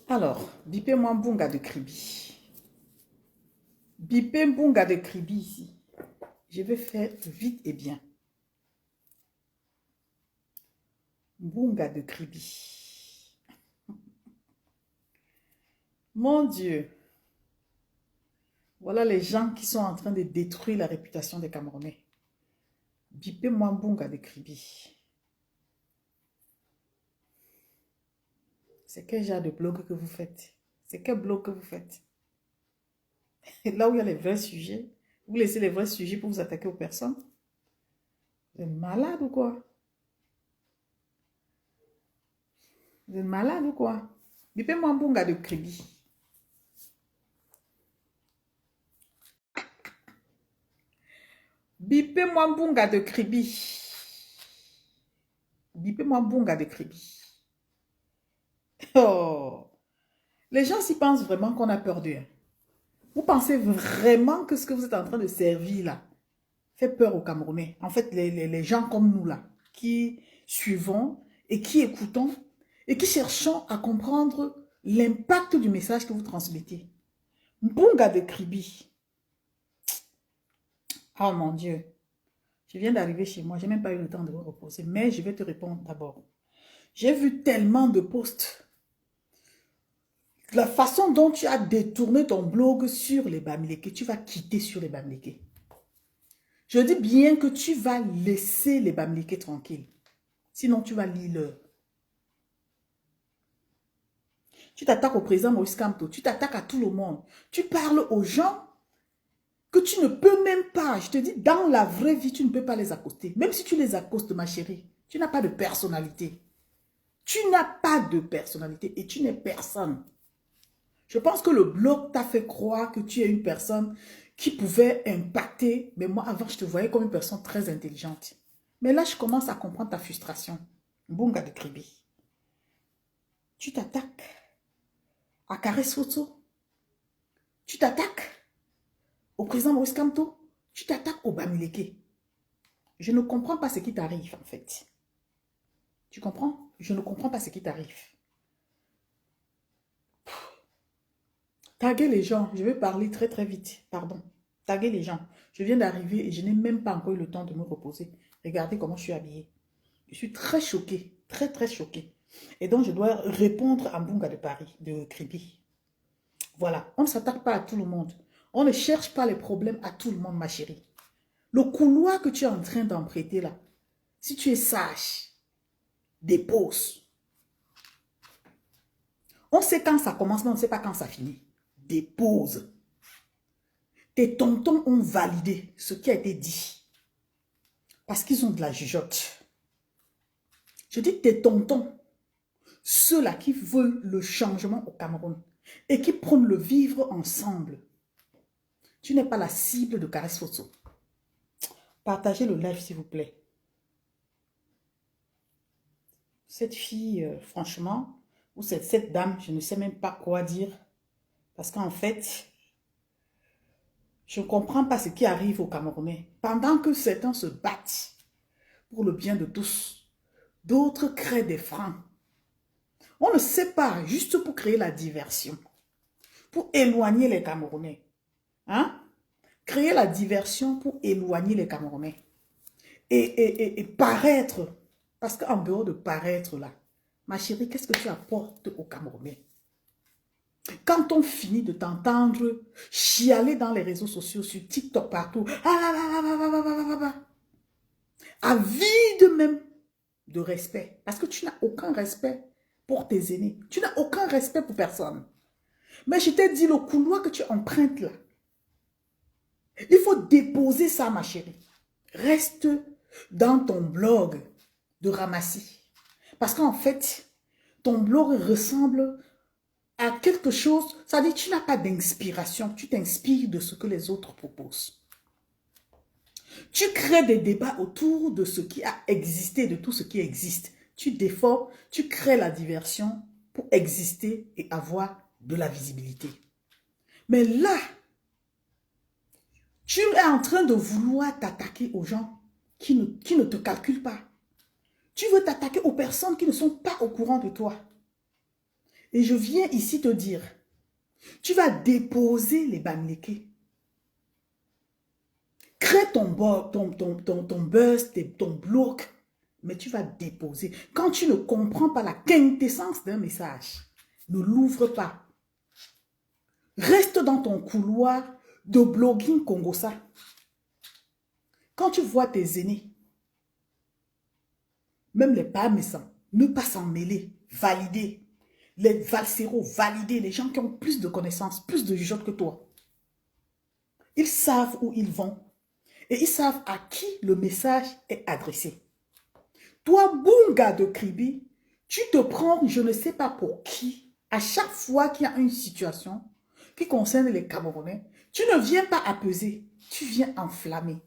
Alors, bipez-moi Mbunga de Kribi. Bipez Mbunga de Kribi ici. Je vais faire vite et bien. Mbunga de Kribi. Mon Dieu. Voilà les gens qui sont en train de détruire la réputation des Camerounais. Bipez-moi Mbunga de Kribi. C'est quel genre de blog que vous faites? C'est quel blog que vous faites? Et là où il y a les vrais sujets, vous laissez les vrais sujets pour vous attaquer aux personnes? Vous êtes malade ou quoi? Vous êtes malade ou quoi? Bipez-moi Mbunga de Kribi. Bipez-moi Mbunga de Kribi. Bipez-moi Mbunga de Kribi. Oh! Les gens s'y pensent vraiment qu'on a peur d'eux. Vous pensez vraiment que ce que vous êtes en train de servir là fait peur aux Camerounais? En fait, les gens comme nous là, qui suivons et qui écoutons et qui cherchons à comprendre l'impact du message que vous transmettez. Mbunga de Kribi. Oh mon Dieu. Je viens d'arriver chez moi, je n'ai même pas eu le temps de me reposer, mais je vais te répondre d'abord. J'ai vu tellement de posts. La façon dont tu as détourné ton blog sur les Bamileke, tu vas quitter sur les Bamileke. Je dis bien que tu vas laisser les Bamileke tranquilles. Sinon, tu vas lire leur. Tu t'attaques au président Moïse Kamto, tu t'attaques à tout le monde. Tu parles aux gens que tu ne peux même pas. Je te dis, dans la vraie vie, tu ne peux pas les accoster. Même si tu les accostes, ma chérie, tu n'as pas de personnalité. Tu n'as pas de personnalité et tu n'es personne. Je pense que le blog t'a fait croire que tu es une personne qui pouvait impacter. Mais moi, avant, je te voyais comme une personne très intelligente. Mais là, je commence à comprendre ta frustration. Mbunga de Kribi. Tu t'attaques à Caresse Photo. Tu t'attaques au président Maurice Kamto. Tu t'attaques au Bamileke. Je ne comprends pas ce qui t'arrive, en fait. Tu comprends? Je ne comprends pas ce qui t'arrive. Taguez les gens. Je vais parler très très vite. Pardon. Taguez les gens. Je viens d'arriver et je n'ai même pas encore eu le temps de me reposer. Regardez comment je suis habillée. Je suis très choquée. Très très choquée. Et donc je dois répondre à Mbunga de Paris, de Kribi. Voilà. On ne s'attaque pas à tout le monde. On ne cherche pas les problèmes à tout le monde, ma chérie. Le couloir que tu es en train d'emprunter là, si tu es sage, dépose. On sait quand ça commence, mais on ne sait pas quand ça finit. Dépose. Tes tontons ont validé ce qui a été dit. Parce qu'ils ont de la jugeote. Je dis tes tontons, ceux-là qui veulent le changement au Cameroun et qui prônent le vivre ensemble. Tu n'es pas la cible de Caresse Photo. Partagez le live, s'il vous plaît. Cette fille, franchement, ou cette dame, je ne sais même pas quoi dire. Parce qu'en fait, je ne comprends pas ce qui arrive aux Camerounais. Pendant que certains se battent pour le bien de tous, d'autres créent des freins. On ne sait pas, juste pour créer la diversion, pour éloigner les Camerounais. Hein? Créer la diversion pour éloigner les Camerounais. Et paraître, parce qu'en dehors de paraître là, ma chérie, qu'est-ce que tu apportes aux Camerounais? Quand on finit de t'entendre chialer dans les réseaux sociaux, sur TikTok, partout, à vide même de respect, parce que tu n'as aucun respect pour tes aînés, tu n'as aucun respect pour personne. Mais je t'ai dit, le couloir que tu empruntes là, il faut déposer ça, ma chérie. Reste dans ton blog de ramassis. Parce qu'en fait, ton blog ressemble à quelque chose, ça dit que tu n'as pas d'inspiration, tu t'inspires de ce que les autres proposent. Tu crées des débats autour de ce qui a existé, de tout ce qui existe. Tu défends, tu crées la diversion pour exister et avoir de la visibilité. Mais là, Tu es en train de vouloir t'attaquer aux gens qui ne te calculent pas. Tu veux t'attaquer aux personnes qui ne sont pas au courant de toi. Et je viens ici te dire, tu vas déposer les Bamileke. Crée ton buzz, ton bloc, mais tu vas déposer. Quand tu ne comprends pas la quintessence d'un message, ne l'ouvre pas. Reste dans ton couloir de blogging Congossa. Quand tu vois tes aînés, même les pas méchants, ne pas s'en mêler, valider. Les valséros, valider, les gens qui ont plus de connaissances, plus de jugeote que toi. Ils savent où ils vont et ils savent à qui le message est adressé. Toi, Bunga de Kribi, tu te prends, je ne sais pas pour qui, à chaque fois qu'il y a une situation qui concerne les Camerounais, tu ne viens pas apaiser, tu viens enflammer.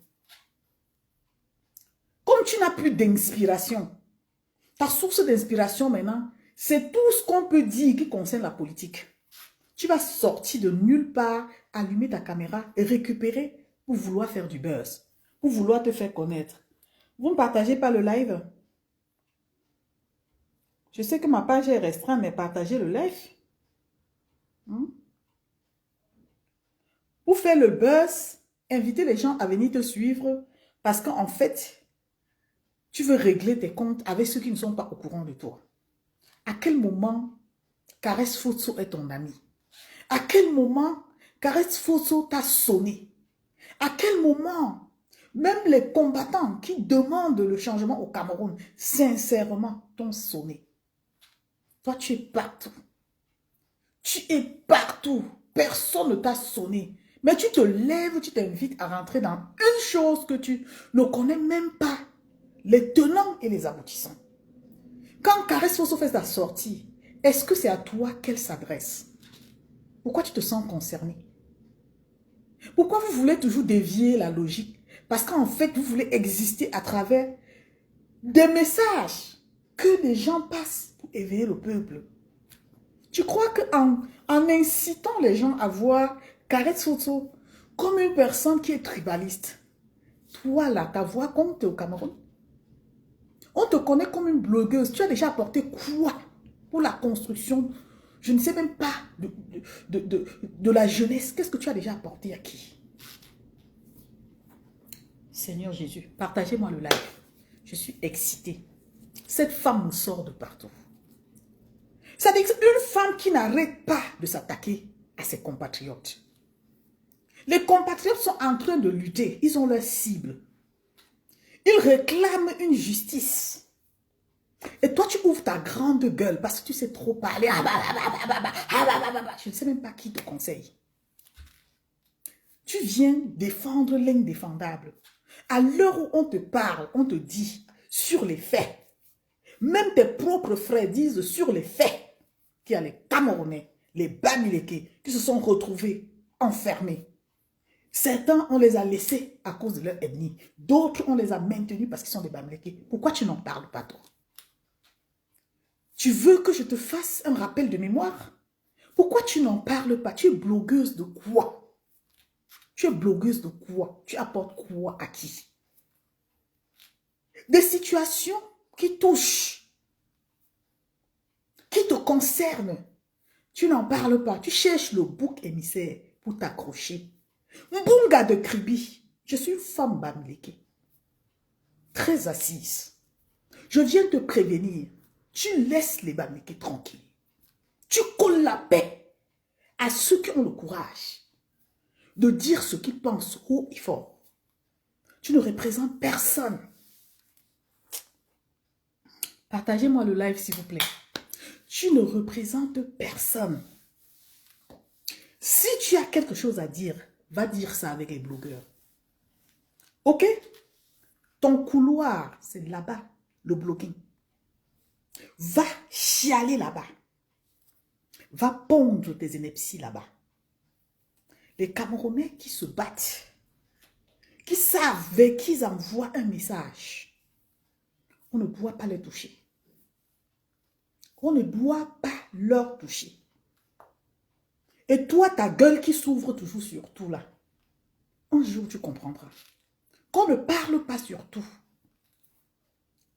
Comme tu n'as plus d'inspiration, ta source d'inspiration maintenant, c'est tout ce qu'on peut dire qui concerne la politique. Tu vas sortir de nulle part, allumer ta caméra et récupérer pour vouloir faire du buzz, pour vouloir te faire connaître. Vous ne partagez pas le live? Je sais que ma page est restreinte, mais partagez le live. Pour faire le buzz, invitez les gens à venir te suivre parce qu'en fait, tu veux régler tes comptes avec ceux qui ne sont pas au courant de toi. À quel moment Caresse Fosso est ton ami? À quel moment Caresse Fosso t'a sonné? À quel moment même les combattants qui demandent le changement au Cameroun, sincèrement, t'ont sonné? Toi, tu es partout. Tu es partout. Personne ne t'a sonné. Mais tu te lèves, tu t'invites à rentrer dans une chose que tu ne connais même pas. Les tenants et les aboutissants. Quand Caresse Fosso fait sa sortie, est-ce que c'est à toi qu'elle s'adresse? Pourquoi tu te sens concerné? Pourquoi vous voulez toujours dévier la logique? Parce qu'en fait, vous voulez exister à travers des messages que les gens passent pour éveiller le peuple. Tu crois qu'en incitant les gens à voir Caresse Fosso comme une personne qui est tribaliste, toi là, ta voix compte au Cameroun? On te connaît comme une blogueuse. Tu as déjà apporté quoi pour la construction? Je ne sais même pas de la jeunesse. Qu'est-ce que tu as déjà apporté à qui? Seigneur Jésus, partagez-moi le live. Je suis excitée. Cette femme me sort de partout. C'est une femme qui n'arrête pas de s'attaquer à ses compatriotes. Les compatriotes sont en train de lutter. Ils ont leur cible. Ils réclament une justice. Et toi, tu ouvres ta grande gueule parce que tu sais trop parler. Je ne sais même pas qui te conseille. Tu viens défendre l'indéfendable. À l'heure où on te parle, on te dit sur les faits. Même tes propres frères disent sur les faits qu'il y a les Camerounais, les Bamileke qui se sont retrouvés enfermés. Certains, on les a laissés à cause de leur ethnie. D'autres, on les a maintenus parce qu'ils sont des Bamileke. Pourquoi tu n'en parles pas, toi? Tu veux que je te fasse un rappel de mémoire? Pourquoi tu n'en parles pas? Tu es blogueuse de quoi? Tu es blogueuse de quoi? Tu apportes quoi à qui? Des situations qui touchent, qui te concernent. Tu n'en parles pas. Tu cherches le bouc émissaire pour t'accrocher. Mbunga de Kribi, je suis une femme Bamileke, très assise. Je viens te prévenir. Tu laisses les Bamileke tranquilles. Tu colles la paix à ceux qui ont le courage de dire ce qu'ils pensent haut et fort. Tu ne représentes personne. Partagez-moi le live, s'il vous plaît. Tu ne représentes personne. Si tu as quelque chose à dire, va dire ça avec les blogueurs. Ok? Ton couloir, c'est là-bas, le blogging. Va chialer là-bas. Va pondre tes inepties là-bas. Les Camerounais qui se battent, qui savent vers qui ils envoient un message, on ne doit pas les toucher. On ne doit pas leur toucher. Et toi, ta gueule qui s'ouvre toujours sur tout là, Un jour, tu comprendras. Qu'on ne parle pas sur tout.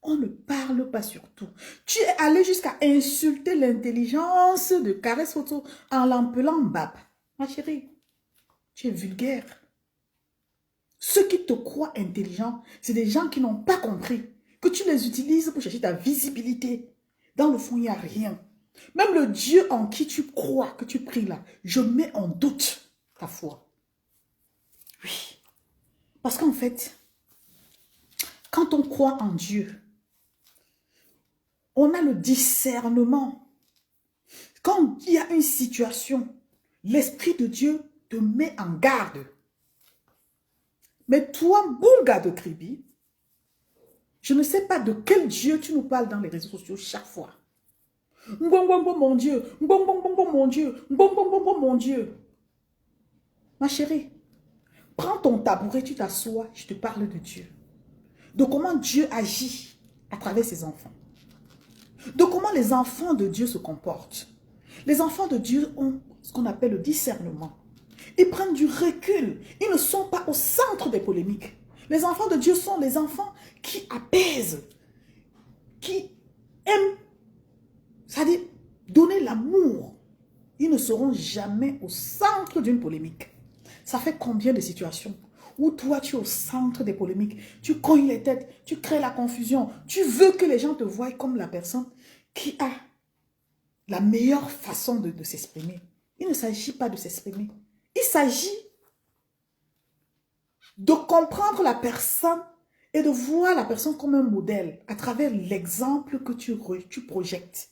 On ne parle pas sur tout. Tu es allé jusqu'à insulter l'intelligence de Caresse Photo en l'appelant Bab. Ma chérie, tu es vulgaire. Ceux qui te croient intelligent, c'est des gens qui n'ont pas compris que tu les utilises pour chercher ta visibilité. Dans le fond, il n'y a rien. Même le Dieu en qui tu crois, que tu pries là, je mets en doute ta foi. Oui. Parce qu'en fait, quand on croit en Dieu, on a le discernement. Quand il y a une situation, l'Esprit de Dieu te met en garde. Mais toi, Bunga de Kribi, je ne sais pas de quel Dieu tu nous parles dans les réseaux sociaux chaque fois. Mbongbongbo mon Dieu, mbongbongbo mon Dieu, mbongbongbo mon Dieu. Ma chérie, prends ton tabouret, tu t'assois, je te parle de Dieu. De comment Dieu agit à travers ses enfants. De comment les enfants de Dieu se comportent. Les enfants de Dieu ont ce qu'on appelle le discernement. Ils prennent du recul. Ils ne sont pas au centre des polémiques. Les enfants de Dieu sont les enfants qui apaisent, qui aiment, c'est-à-dire donner l'amour. Ils ne seront jamais au centre d'une polémique. Ça fait combien de situations où toi tu es au centre des polémiques, tu cognes les têtes, tu crées la confusion, tu veux que les gens te voient comme la personne qui a la meilleure façon de s'exprimer. Il ne s'agit pas de s'exprimer. Il s'agit de comprendre la personne et de voir la personne comme un modèle à travers l'exemple que tu projettes.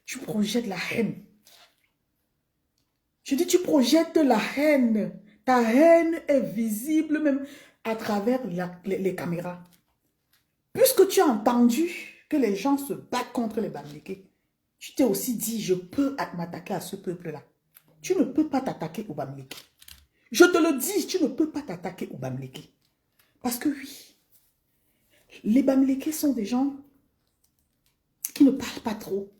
Tu projettes la haine. Je dis, tu projettes la haine. Ta haine est visible même à travers les caméras. Puisque tu as entendu que les gens se battent contre les Bamileke, tu t'es aussi dit, je peux m'attaquer à ce peuple-là. Tu ne peux pas t'attaquer aux Bamileke. Je te le dis, tu ne peux pas t'attaquer aux Bamileke. Parce que oui, les Bamileke sont des gens qui ne parlent pas trop.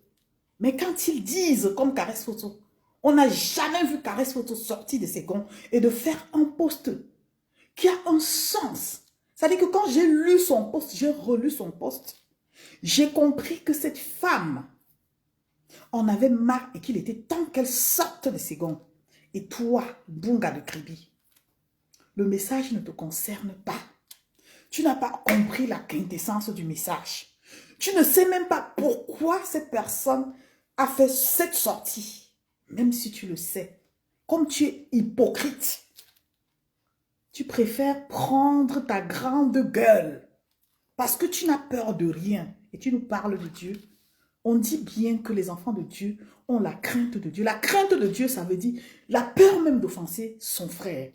Mais quand ils disent, comme Caresse Photo, on n'a jamais vu Caresse Photo sortir de ses gonds et de faire un post qui a un sens. C'est-à-dire que quand j'ai lu son post, j'ai relu son post, j'ai compris que cette femme en avait marre et qu'il était temps qu'elle sorte de ses gonds. Et toi, Bunga de Kribi, le message ne te concerne pas. Tu n'as pas compris la quintessence du message. Tu ne sais même pas pourquoi cette personne a fait cette sortie. Même si tu le sais, comme tu es hypocrite, tu préfères prendre ta grande gueule parce que tu n'as peur de rien et tu nous parles de Dieu. On dit bien que les enfants de Dieu ont la crainte de Dieu. La crainte de Dieu, ça veut dire la peur même d'offenser son frère.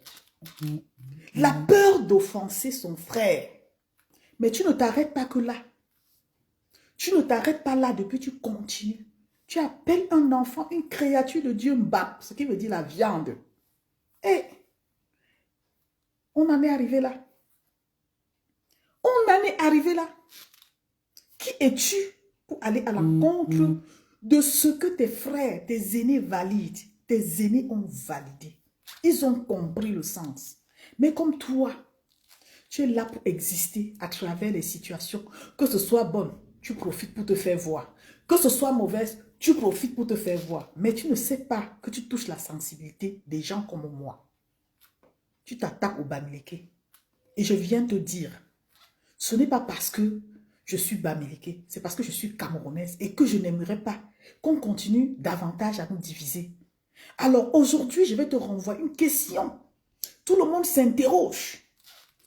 La peur d'offenser son frère. Mais tu ne t'arrêtes pas que là. Tu ne t'arrêtes pas là, depuis tu continues. Tu appelles un enfant, une créature de Dieu Mbap, ce qui veut dire la viande. Et on en est arrivé là. On en est arrivé là. Qui es-tu pour aller à l'encontre de ce que tes frères, tes aînés valident? Tes aînés ont validé. Ils ont compris le sens. Mais comme toi, tu es là pour exister à travers les situations. Que ce soit bonne, tu profites pour te faire voir. Que ce soit mauvaise, tu profites pour te faire voir. Mais tu ne sais pas que tu touches la sensibilité des gens comme moi. Tu t'attaques au Bamileke. Et je viens te dire, ce n'est pas parce que je suis Bamileke, c'est parce que je suis camerounaise et que je n'aimerais pas qu'on continue davantage à nous diviser. Alors aujourd'hui, je vais te renvoyer une question. Tout le monde s'interroge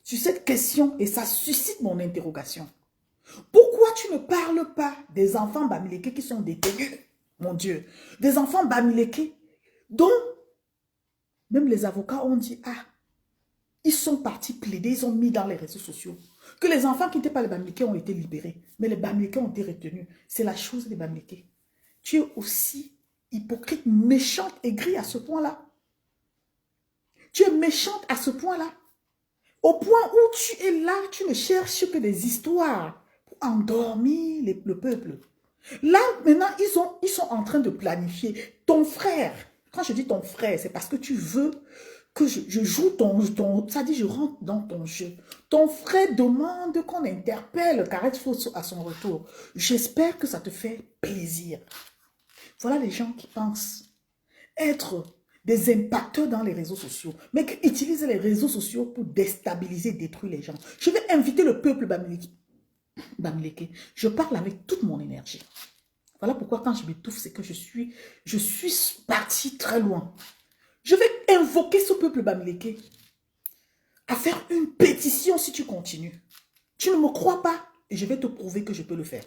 sur cette question et ça suscite mon interrogation. Pourquoi tu ne parles pas des enfants Bamileke qui sont détenus, mon Dieu, des enfants Bamileke dont même les avocats ont dit, ah, ils sont partis plaider, ils ont mis dans les réseaux sociaux que les enfants qui n'étaient pas les Bamileke ont été libérés, mais les Bamileke ont été retenus. C'est la chose des Bamileke. Tu es aussi hypocrite, méchante, aigrie à ce point-là. Tu es méchante à ce point-là. Au point où tu es là, tu ne cherches que des histoires pour endormir le peuple. Là, maintenant, ils sont en train de planifier. Ton frère, quand je dis ton frère, c'est parce que tu veux que je joue ça dit, je rentre dans ton jeu. Ton frère demande qu'on interpelle Caresse Fosso à son retour. J'espère que ça te fait plaisir. Voilà les gens qui pensent être des impacteurs dans les réseaux sociaux, mais qui utilisent les réseaux sociaux pour déstabiliser, détruire les gens. Je vais inviter le peuple Bamileke. Je parle avec toute mon énergie. Voilà pourquoi quand je m'étouffe, c'est que je suis parti très loin. Je vais invoquer ce peuple Bamileke à faire une pétition si tu continues. Tu ne me crois pas et je vais te prouver que je peux le faire.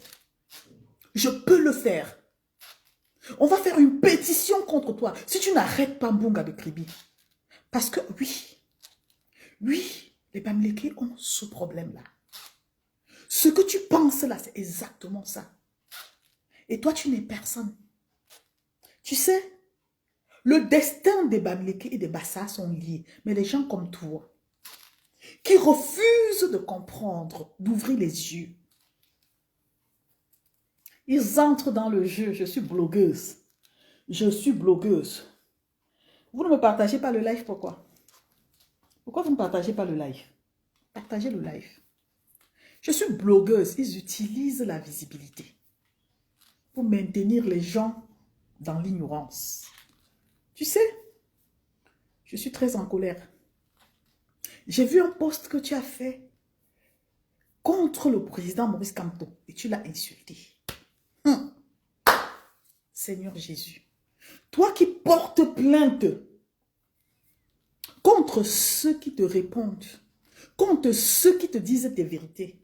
Je peux le faire. On va faire une pétition contre toi si tu n'arrêtes pas Mbunga de Kribi. Parce que oui, les Bamileke ont ce problème-là. Ce que tu penses là, c'est exactement ça. Et toi, tu n'es personne. Tu sais, le destin des Bamileke et des Bassa sont liés. Mais les gens comme toi, qui refusent de comprendre, d'ouvrir les yeux, ils entrent dans le jeu. Je suis blogueuse. Je suis blogueuse. Vous ne me partagez pas le live, pourquoi? Pourquoi vous ne partagez pas le live? Partagez le live. Je suis blogueuse. Ils utilisent la visibilité pour maintenir les gens dans l'ignorance. Tu sais, je suis très en colère. J'ai vu un post que tu as fait contre le président Maurice Kamto et tu l'as insulté. Seigneur Jésus, toi qui portes plainte contre ceux qui te répondent, contre ceux qui te disent tes vérités,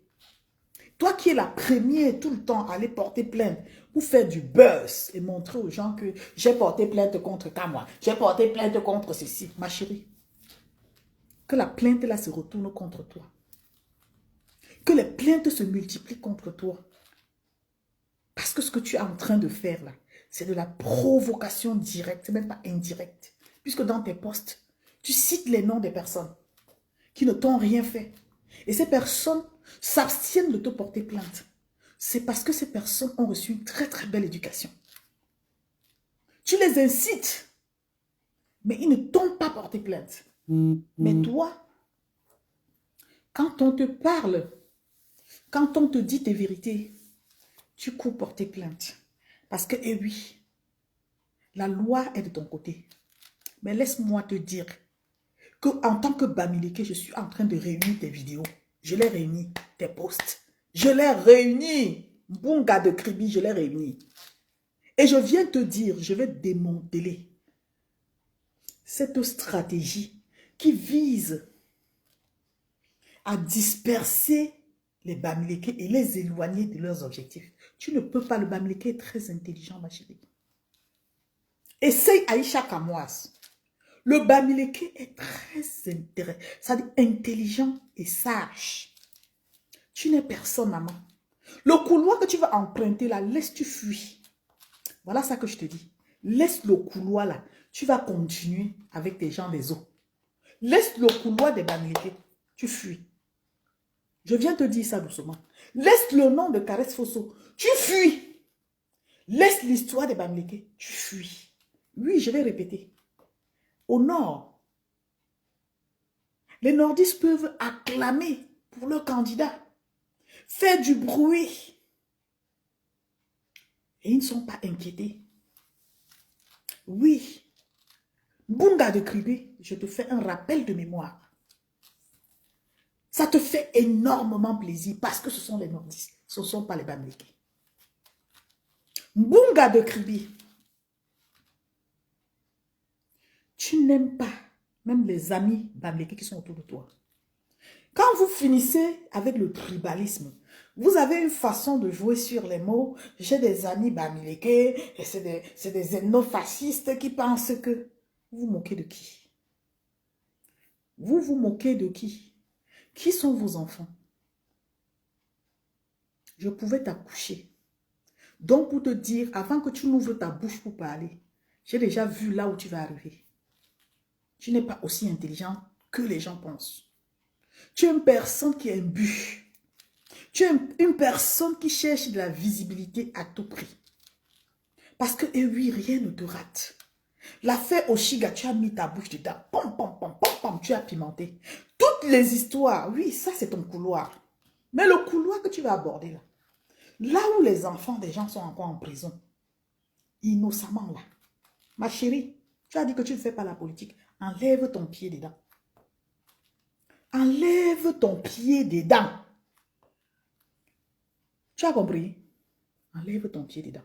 toi qui es la première tout le temps à aller porter plainte pour faire du buzz et montrer aux gens que j'ai porté plainte contre Kamwa, j'ai porté plainte contre ceci, ma chérie, que la plainte là se retourne contre toi. Que les plaintes se multiplient contre toi. Parce que ce que tu es en train de faire là, c'est de la provocation directe, même pas indirecte. Puisque dans tes posts, tu cites les noms des personnes qui ne t'ont rien fait. Et ces personnes s'abstiennent de te porter plainte. C'est parce que ces personnes ont reçu une très très belle éducation. Tu les incites, mais ils ne t'ont pas porté plainte. Mais toi, quand on te parle, quand on te dit tes vérités, tu cours porter plainte. Parce que, eh oui, la loi est de ton côté. Mais laisse-moi te dire qu'en tant que Bamileke, je suis en train de réunir tes vidéos. Je les réunis, tes posts. Je les réunis. Mbunga de Kribi, je les réunis. Et je viens te dire, je vais démanteler cette stratégie qui vise à disperser les Bamileke et les éloigner de leurs objectifs. Tu ne peux pas, le Bamileke est très intelligent, ma chérie. Essaye Aïcha Kamoas. Le Bamileke est très intelligent et sage. Tu n'es personne, maman. Le couloir que tu vas emprunter là, laisse-tu fuir. Voilà ça que je te dis. Laisse le couloir là. Tu vas continuer avec tes gens des eaux. Laisse le couloir des Bamileke. Tu fuis. Je viens te dire ça doucement. Laisse le nom de Caresse Fosso. Tu fuis. Laisse l'histoire des Bamileke. Tu fuis. Oui, je vais répéter. Au nord, les nordistes peuvent acclamer pour leur candidat. Faire du bruit. Et ils ne sont pas inquiétés. Oui. Mbunga de Kribi, je te fais un rappel de mémoire. Ça te fait énormément plaisir parce que ce sont les nordistes. Ce ne sont pas les Bamileke. Mbunga de Kribi, tu n'aimes pas même les amis Bamileke qui sont autour de toi. Quand vous finissez avec le tribalisme, vous avez une façon de jouer sur les mots. J'ai des amis Bamileke et c'est des ethnofascistes qui pensent que... Vous vous moquez de qui? Vous vous moquez de qui? Qui sont vos enfants? Je pouvais t'accoucher. Donc pour te dire, avant que tu n'ouvres ta bouche pour parler, j'ai déjà vu là où tu vas arriver. Tu n'es pas aussi intelligent que les gens pensent. Tu es une personne qui a un but. Tu es une personne qui cherche de la visibilité à tout prix. Parce que, eh oui, rien ne te rate. L'affaire Oshiga, tu as mis ta bouche dedans. Pom, pom, pom, pom, pom, tu as pimenté. Toutes les histoires, oui, ça c'est ton couloir. Mais le couloir que tu vas aborder là, là où les enfants des gens sont encore en prison, innocemment là, ma chérie, tu as dit que tu ne fais pas la politique. Enlève ton pied dedans. Enlève ton pied dedans. Tu as compris? Enlève ton pied dedans.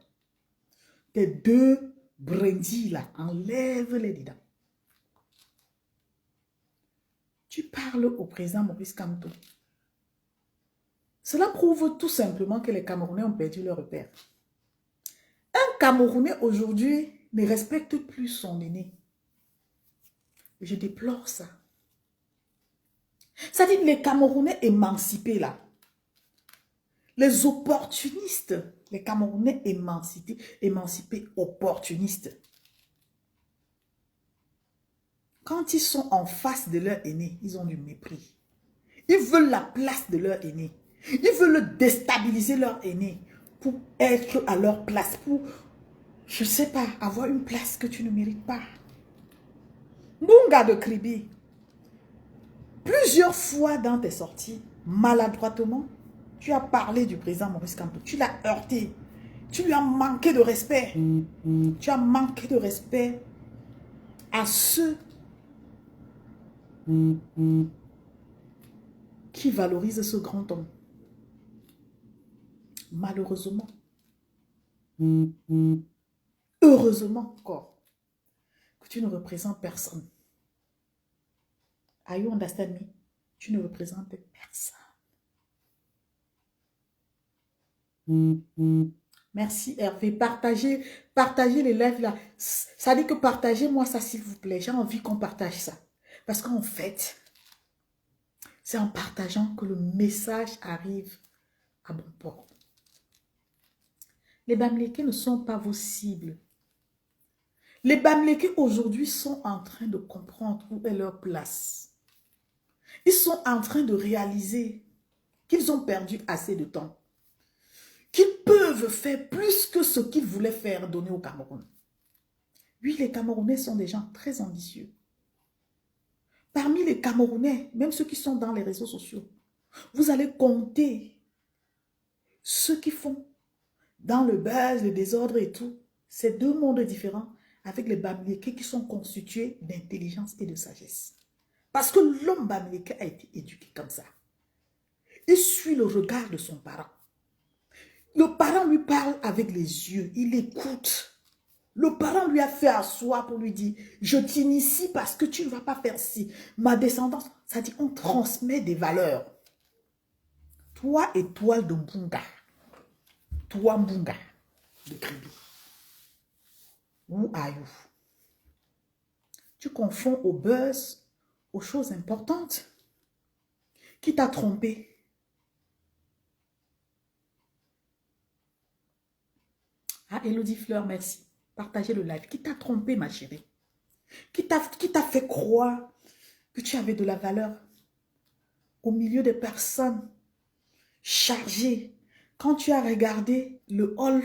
Tes deux brindilles là, enlève-les dedans. Tu parles au président Maurice Kamto. Cela prouve tout simplement que les Camerounais ont perdu leur repère. Un Camerounais aujourd'hui ne respecte plus son aîné. Je déplore ça. Ça dit les Camerounais émancipés là. Les opportunistes. Les Camerounais émancipés opportunistes. Quand ils sont en face de leur aîné, ils ont du mépris. Ils veulent la place de leur aîné. Ils veulent déstabiliser leur aîné pour être à leur place, pour, je ne sais pas, avoir une place que tu ne mérites pas. Bunga de Kribi, plusieurs fois dans tes sorties, maladroitement, tu as parlé du président Maurice Kamto. Tu l'as heurté. Tu lui as manqué de respect. Tu as manqué de respect à ceux qui valorisent ce grand homme. Malheureusement. Heureusement encore que tu ne représentes personne. Are you understand me? Tu ne représentes personne. Merci Hervé. Partagez les lives là. Ça dit que partagez-moi ça s'il vous plaît. J'ai envie qu'on partage ça. Parce qu'en fait, c'est en partageant que le message arrive à bon port. Les Bamileke ne sont pas vos cibles. Les Bamileke aujourd'hui sont en train de comprendre où est leur place. Ils sont en train de réaliser qu'ils ont perdu assez de temps. Qu'ils peuvent faire plus que ce qu'ils voulaient faire donner au Cameroun. Oui, les Camerounais sont des gens très ambitieux. Parmi les Camerounais, même ceux qui sont dans les réseaux sociaux, vous allez compter ceux qui font dans le buzz, le désordre et tout. C'est deux mondes différents avec les Bamileke qui sont constitués d'intelligence et de sagesse. Parce que l'homme Bamileke a été éduqué comme ça. Il suit le regard de son parent. Le parent lui parle avec les yeux, il écoute. Le parent lui a fait asseoir pour lui dire, je t'initie parce que tu ne vas pas faire ci. Ma descendance, ça dit, on transmet des valeurs. Toi, étoile de Mbunga. Toi, Mbunga de Kribi. Où are you? Tu confonds au buzz, aux choses importantes. Qui t'a trompé? Ah, Elodie Fleur, merci. Partagez le live. Qui t'a trompé, ma chérie? Qui t'a fait croire que tu avais de la valeur au milieu des personnes chargées? Quand tu as regardé le hall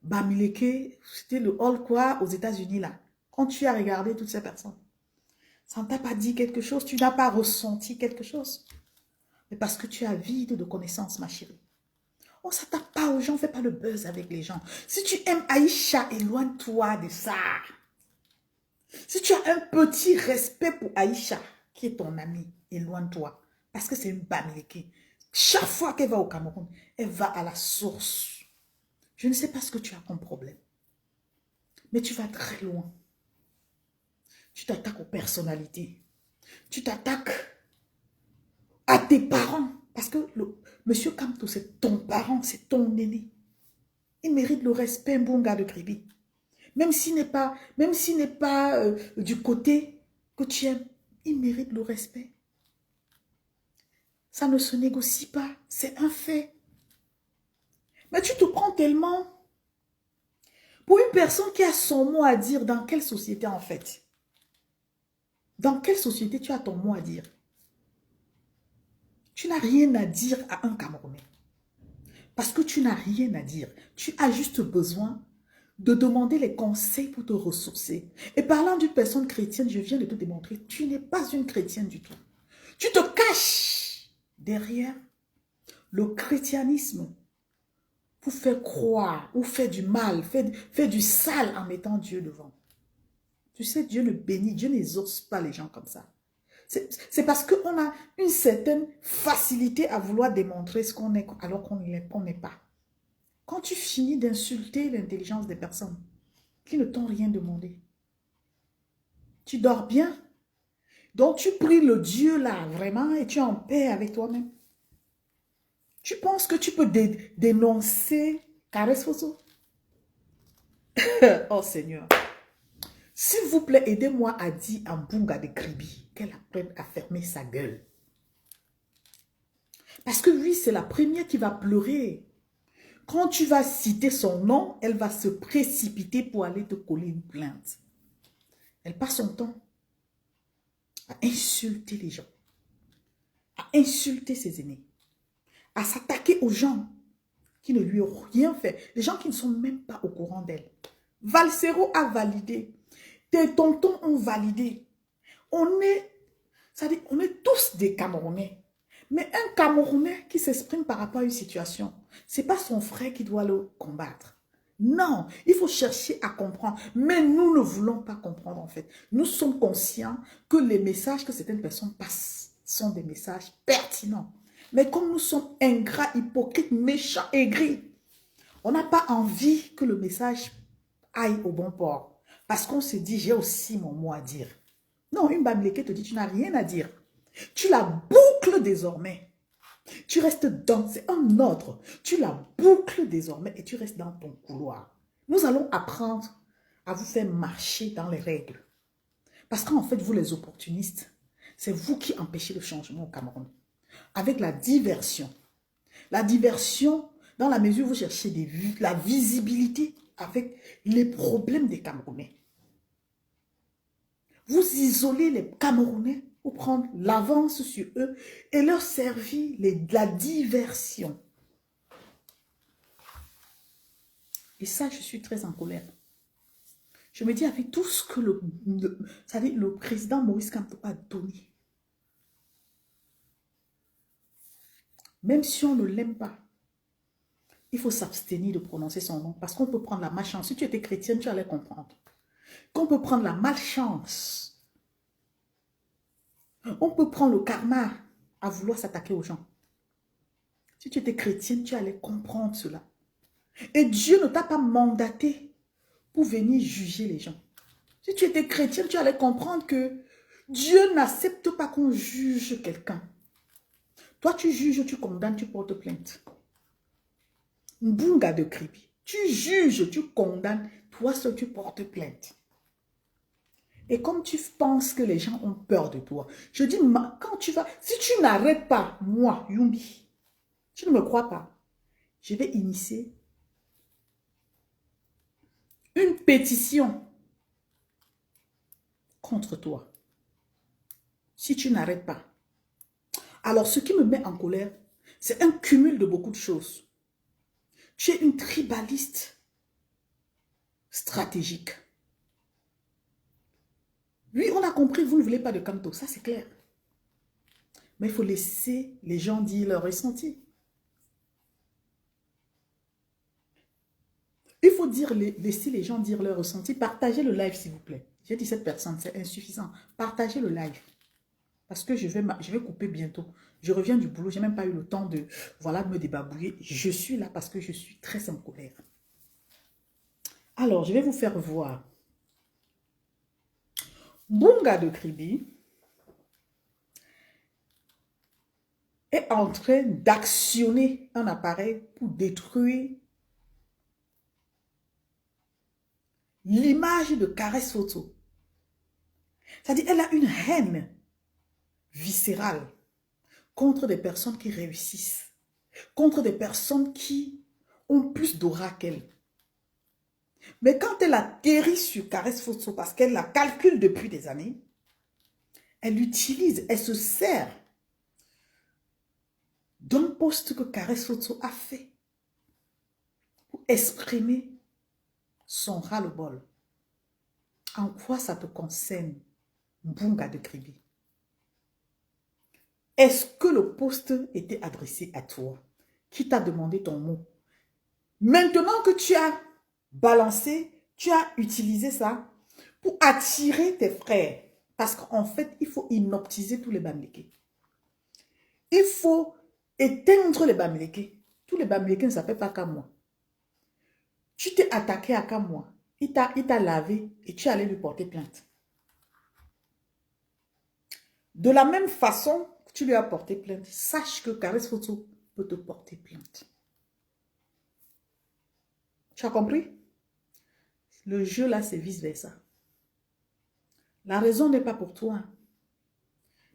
Bamileke, c'était le hall quoi aux États-Unis là. Quand tu as regardé toutes ces personnes, ça ne t'a pas dit quelque chose, tu n'as pas ressenti quelque chose. Mais parce que tu as vide de connaissances, ma chérie. On ne s'attaque pas aux gens, on ne fait pas le buzz avec les gens. Si tu aimes Aïcha, éloigne-toi de ça. Si tu as un petit respect pour Aïcha, qui est ton amie, éloigne-toi. Parce que c'est une Bamileke. Chaque fois qu'elle va au Cameroun, elle va à la source. Je ne sais pas ce que tu as comme problème. Mais tu vas très loin. Tu t'attaques aux personnalités. Tu t'attaques à tes parents. Parce que monsieur Kamto, c'est ton parent, c'est ton aîné. Il mérite le respect, Mbunga de Kribi. Même s'il n'est pas, du côté que tu aimes, il mérite le respect. Ça ne se négocie pas, c'est un fait. Mais tu te prends tellement pour une personne qui a son mot à dire dans quelle société en fait? Dans quelle société tu as ton mot à dire? Tu n'as rien à dire à un Camerounais. Parce que tu n'as rien à dire. Tu as juste besoin de demander les conseils pour te ressourcer. Et parlant d'une personne chrétienne, je viens de te démontrer, tu n'es pas une chrétienne du tout. Tu te caches derrière le christianisme pour faire croire ou faire du mal, faire du sale en mettant Dieu devant. Tu sais, Dieu ne bénit, Dieu n'exauce pas les gens comme ça. C'est parce qu'on a une certaine facilité à vouloir démontrer ce qu'on est alors qu'on n'est pas. Quand tu finis d'insulter l'intelligence des personnes qui ne t'ont rien demandé, tu dors bien. Donc tu pries le Dieu là, vraiment, et tu es en paix avec toi-même. Tu penses que tu peux dénoncer Caresse Fosso? Oh Seigneur. S'il vous plaît, aidez-moi à dire à Mbunga de Kribi qu'elle apprenne à fermer sa gueule. Parce que lui, c'est la première qui va pleurer. Quand tu vas citer son nom, elle va se précipiter pour aller te coller une plainte. Elle passe son temps à insulter les gens, à insulter ses aînés, à s'attaquer aux gens qui ne lui ont rien fait, les gens qui ne sont même pas au courant d'elle. Valsero a validé, tes tontons ont validé. On est tous des Camerounais. Mais un Camerounais qui s'exprime par rapport à une situation, ce n'est pas son frère qui doit le combattre. Non, il faut chercher à comprendre. Mais nous ne voulons pas comprendre en fait. Nous sommes conscients que les messages que certaines personnes passent sont des messages pertinents. Mais comme nous sommes ingrats, hypocrites, méchants, aigris, on n'a pas envie que le message aille au bon port. Parce qu'on se dit, j'ai aussi mon mot à dire. Non, une Bamileke te dit, tu n'as rien à dire. Tu la boucles désormais. Tu restes dans, c'est un ordre. Tu la boucles désormais et tu restes dans ton couloir. Nous allons apprendre à vous faire marcher dans les règles. Parce qu'en fait, vous les opportunistes, c'est vous qui empêchez le changement au Cameroun. Avec la diversion. La diversion, dans la mesure où vous cherchez la visibilité avec les problèmes des Camerounais. Vous isolez les Camerounais pour prendre l'avance sur eux et leur servir la diversion. Et ça, je suis très en colère. Je me dis avec tout ce que le président Maurice Kamto a donné, même si on ne l'aime pas, il faut s'abstenir de prononcer son nom parce qu'on peut prendre la malchance. Si tu étais chrétienne, tu allais comprendre. Qu'on peut prendre la malchance. On peut prendre le karma à vouloir s'attaquer aux gens. Si tu étais chrétienne, tu allais comprendre cela. Et Dieu ne t'a pas mandaté pour venir juger les gens. Si tu étais chrétienne, tu allais comprendre que Dieu n'accepte pas qu'on juge quelqu'un. Toi, tu juges, tu condamnes, tu portes plainte. Mbunga de Kribi. Tu juges, tu condamnes, toi seul tu portes plainte. Et comme tu penses que les gens ont peur de toi, je dis, quand tu vas, si tu n'arrêtes pas, moi, Yumbi, tu ne me crois pas, je vais initier une pétition contre toi. Si tu n'arrêtes pas. Alors, ce qui me met en colère, c'est un cumul de beaucoup de choses. Tu es une tribaliste stratégique. Oui, on a compris, vous ne voulez pas de Kamto, ça c'est clair. Mais il faut laisser les gens dire leur ressenti. Il faut laisser les gens dire leur ressenti. Partagez le live s'il vous plaît. J'ai 17 personnes, c'est insuffisant. Partagez le live. Parce que je vais couper bientôt. Je reviens du boulot, je n'ai même pas eu le temps de me débarbouiller. Je suis là parce que je suis très en colère. Alors, je vais vous faire voir. Mbunga de Kribi est en train d'actionner un appareil pour détruire l'image de Caresse Fosso. C'est-à-dire, elle a une haine viscérale contre des personnes qui réussissent, contre des personnes qui ont plus d'aura qu'elle. Mais quand elle atterrit sur Caresse Fosso, parce qu'elle la calcule depuis des années, elle l'utilise, elle se sert d'un poste que Caresse Fosso a fait pour exprimer son ras-le-bol. En quoi ça te concerne, Mbunga de Kribi? Est-ce que le poste était adressé à toi? Qui t'a demandé ton mot? Maintenant que tu as balancé, tu as utilisé ça pour attirer tes frères. Parce qu'en fait, il faut inoptiser tous les Bamileke. Il faut éteindre les Bamileke. Tous les Bamileke ne s'appellent pas comme moi. Tu t'es attaqué à Kamwa. Il t'a lavé et tu es allé lui porter plainte. De la même façon que tu lui as porté plainte, sache que Caresse Photo peut te porter plainte. Tu as compris? Le jeu là, c'est vice-versa. La raison n'est pas pour toi.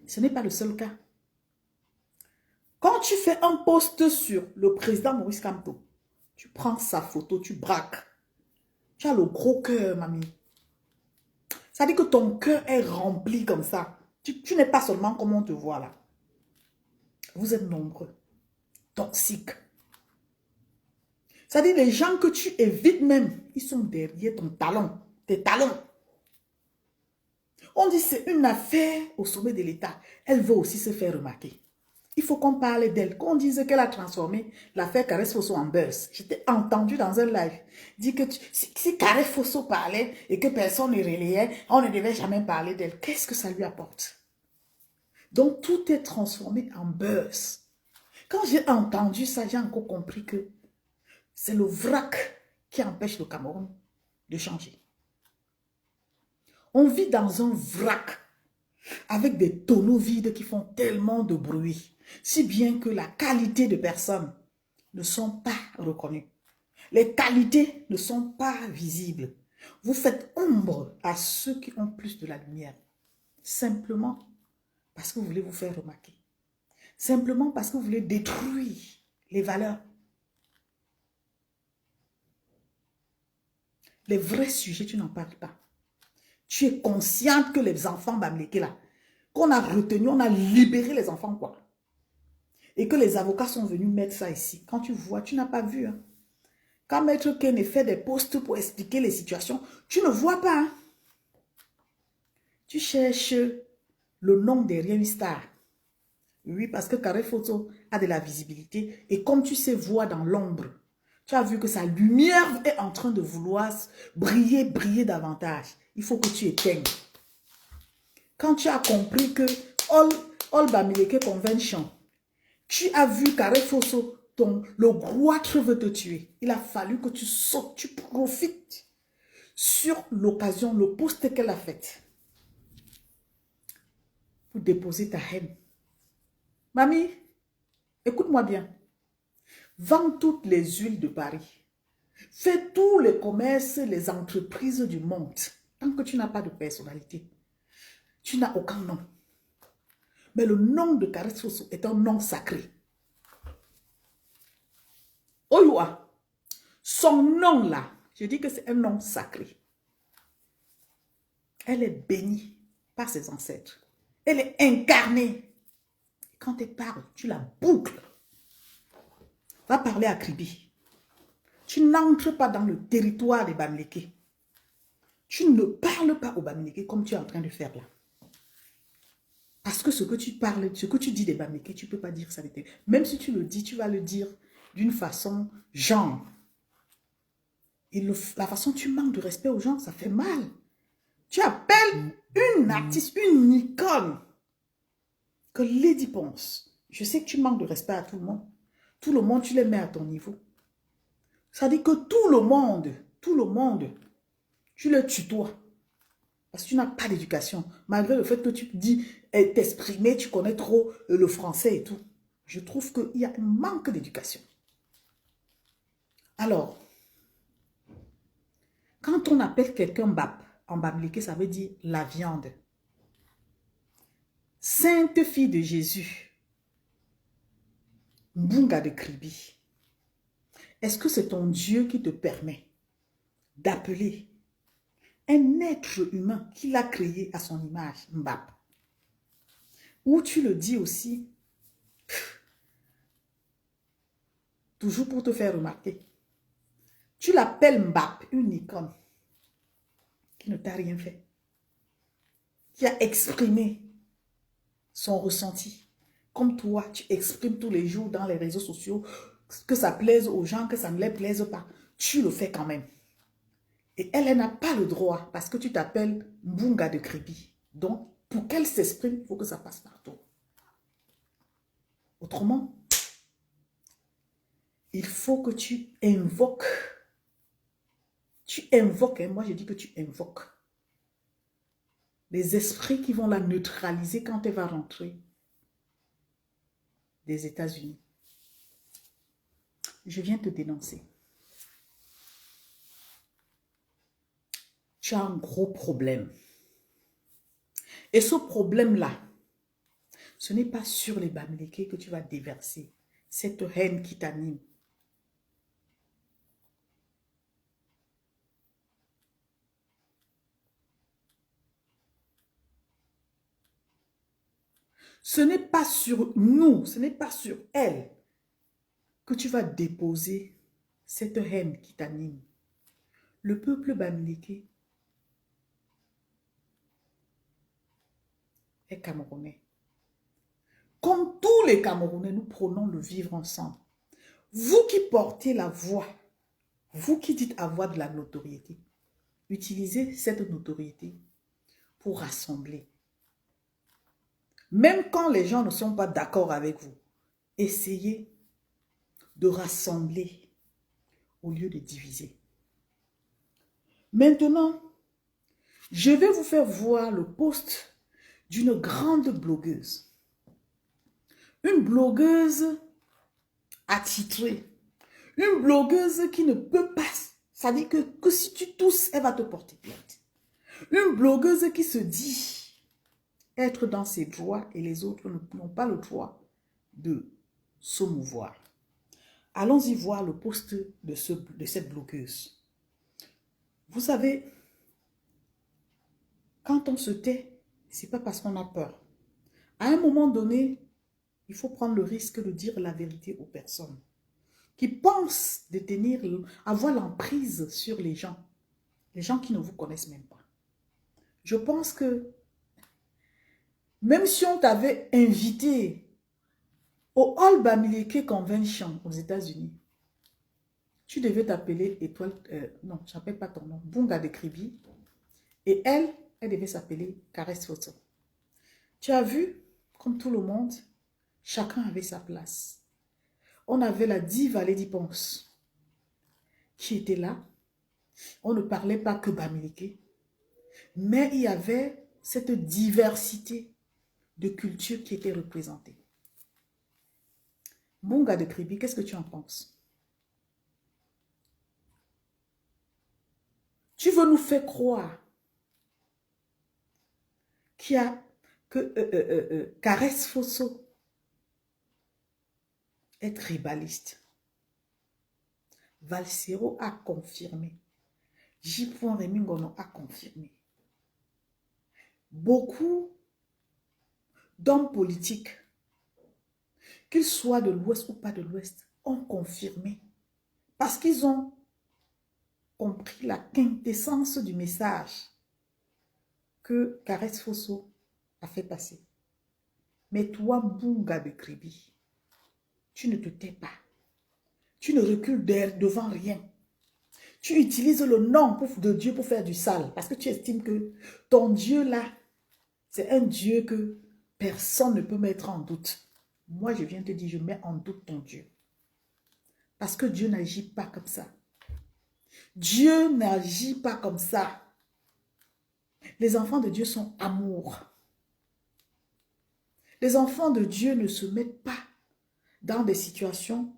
Ce n'est pas le seul cas. Quand tu fais un post sur le président Maurice Kamto, tu prends sa photo, tu braques. Tu as le gros cœur, mamie. Ça dit que ton cœur est rempli comme ça. Tu n'es pas seulement comme on te voit là. Vous êtes nombreux, toxiques. Ça dit les gens que tu évites même, ils sont derrière ton talon, tes talons. On dit c'est une affaire au sommet de l'État. Elle veut aussi se faire remarquer. Il faut qu'on parle d'elle, qu'on dise qu'elle a transformé l'affaire Caresse Fosso en buzz. J'étais entendu dans un live dire que si Caresse Fosso parlait et que personne ne relayait, on ne devait jamais parler d'elle. Qu'est-ce que ça lui apporte? Donc tout est transformé en buzz. Quand j'ai entendu ça, j'ai encore compris que c'est le vrac qui empêche le Cameroun de changer. On vit dans un vrac avec des tonneaux vides qui font tellement de bruit, si bien que la qualité de personnes ne sont pas reconnues. Les qualités ne sont pas visibles. Vous faites ombre à ceux qui ont plus de la lumière. Simplement parce que vous voulez vous faire remarquer. Simplement parce que vous voulez détruire les valeurs. Les vrais sujets, tu n'en parles pas. Tu es consciente que les enfants Bamileke là, qu'on a retenu, on a libéré les enfants quoi. Et que les avocats sont venus mettre ça ici. Quand tu vois, tu n'as pas vu. Hein. Quand Maître Ken fait des posts pour expliquer les situations, tu ne vois pas. Hein. Tu cherches le nom derrière une star. Oui, parce que Caresse Photo a de la visibilité. Et comme tu sais voir dans l'ombre, tu as vu que sa lumière est en train de vouloir briller davantage. Il faut que tu éteignes. Quand tu as compris que All Bamileke Convention, tu as vu Caresse Photo, le goitre veut te tuer. Il a fallu que tu sautes, tu profites sur l'occasion, le post qu'elle a fait pour déposer ta haine. Mamie, écoute-moi bien. Vends toutes les huiles de Paris. Fais tous les commerces, les entreprises du monde. Tant que tu n'as pas de personnalité, tu n'as aucun nom. Mais le nom de Caresse Photo est un nom sacré. Oyoa, son nom là, je dis que c'est un nom sacré. Elle est bénie par ses ancêtres. Elle est incarnée. Quand elle parle, tu la boucles. Va parler à Kribi. Tu n'entres pas dans le territoire des Bamileke. Tu ne parles pas aux Bamileke comme tu es en train de faire là. Parce que ce que tu parles, ce que tu dis des Bamileke, tu ne peux pas dire ça. Même si tu le dis, tu vas le dire d'une façon genre. Et la façon dont tu manques de respect aux gens, ça fait mal. Tu appelles une artiste, une icône, que Lady pense. Je sais que tu manques de respect à tout le monde. Tout le monde, tu les mets à ton niveau. Ça dit que tout le monde, tu le tutoies. Parce que tu n'as pas d'éducation. Malgré le fait que tu dis t'exprimer, tu connais trop le français et tout. Je trouve qu'il y a un manque d'éducation. Alors, quand on appelle quelqu'un Bab, en Bamileke, ça veut dire la viande. Sainte fille de Jésus, Mbunga de Kribi, est-ce que c'est ton Dieu qui te permet d'appeler un être humain qu'il a créé à son image, Mbab? Ou tu le dis aussi, toujours pour te faire remarquer. Tu l'appelles Mbap, une icône qui ne t'a rien fait, qui a exprimé son ressenti. Comme toi, tu exprimes tous les jours dans les réseaux sociaux, que ça plaise aux gens, que ça ne les plaise pas. Tu le fais quand même. Et elle n'a pas le droit parce que tu t'appelles Mbunga de Kribi. Donc, pour qu'elle s'exprime, il faut que ça passe partout. Autrement, il faut que tu invoques. Tu invoques, hein, moi je dis que tu invoques les esprits qui vont la neutraliser quand elle va rentrer des États-Unis. Je viens te dénoncer. Tu as un gros problème. Et ce problème-là, ce n'est pas sur les Bamileke que tu vas déverser cette haine qui t'anime. Ce n'est pas sur nous, ce n'est pas sur elle que tu vas déposer cette haine qui t'anime. Le peuple Bamileke est camerounais. Comme tous les Camerounais, nous prenons le vivre ensemble. Vous qui portez la voix, vous qui dites avoir de la notoriété, utilisez cette notoriété pour rassembler. Même quand les gens ne sont pas d'accord avec vous, essayez de rassembler au lieu de diviser. Maintenant, je vais vous faire voir le post d'une grande blogueuse. Une blogueuse attitrée. Une blogueuse qui ne peut pas. Ça dit que si tu tousses, elle va te porter plainte. Une blogueuse qui se dit être dans ses droits et les autres n'ont pas le droit de se mouvoir. Allons-y voir le post de cette blogueuse. Vous savez, quand on se tait, ce n'est pas parce qu'on a peur. À un moment donné, il faut prendre le risque de dire la vérité aux personnes qui pensent avoir l'emprise sur les gens qui ne vous connaissent même pas. Je pense que même si on t'avait invité au All Bamileke Convention aux États-Unis, tu devais t'appeler Étoile, non, je n'appelle pas ton nom, Mbunga de Kribi, et elle devait s'appeler Caresse Photo. Tu as vu, comme tout le monde, chacun avait sa place. On avait la diva Lady Ponce qui était là. On ne parlait pas que Bamileke, mais il y avait cette diversité de culture qui était représentée. Mbunga de Kribi, qu'est-ce que tu en penses? Tu veux nous faire croire que Caresse Fosso est tribaliste. Valsero a confirmé. J. Remingono a confirmé. Beaucoup d'hommes politiques, qu'ils soient de l'Ouest ou pas de l'Ouest, ont confirmé. Parce qu'ils ont compris la quintessence du message que Caresse Fosso a fait passer. Mais toi, Mbunga de Kribi, tu ne te tais pas. Tu ne recules devant rien. Tu utilises le nom de Dieu pour faire du sale. Parce que tu estimes que ton Dieu là, c'est un Dieu que personne ne peut mettre en doute. Moi, je viens te dire, je mets en doute ton Dieu. Parce que Dieu n'agit pas comme ça. Dieu n'agit pas comme ça. Les enfants de Dieu sont amour. Les enfants de Dieu ne se mettent pas dans des situations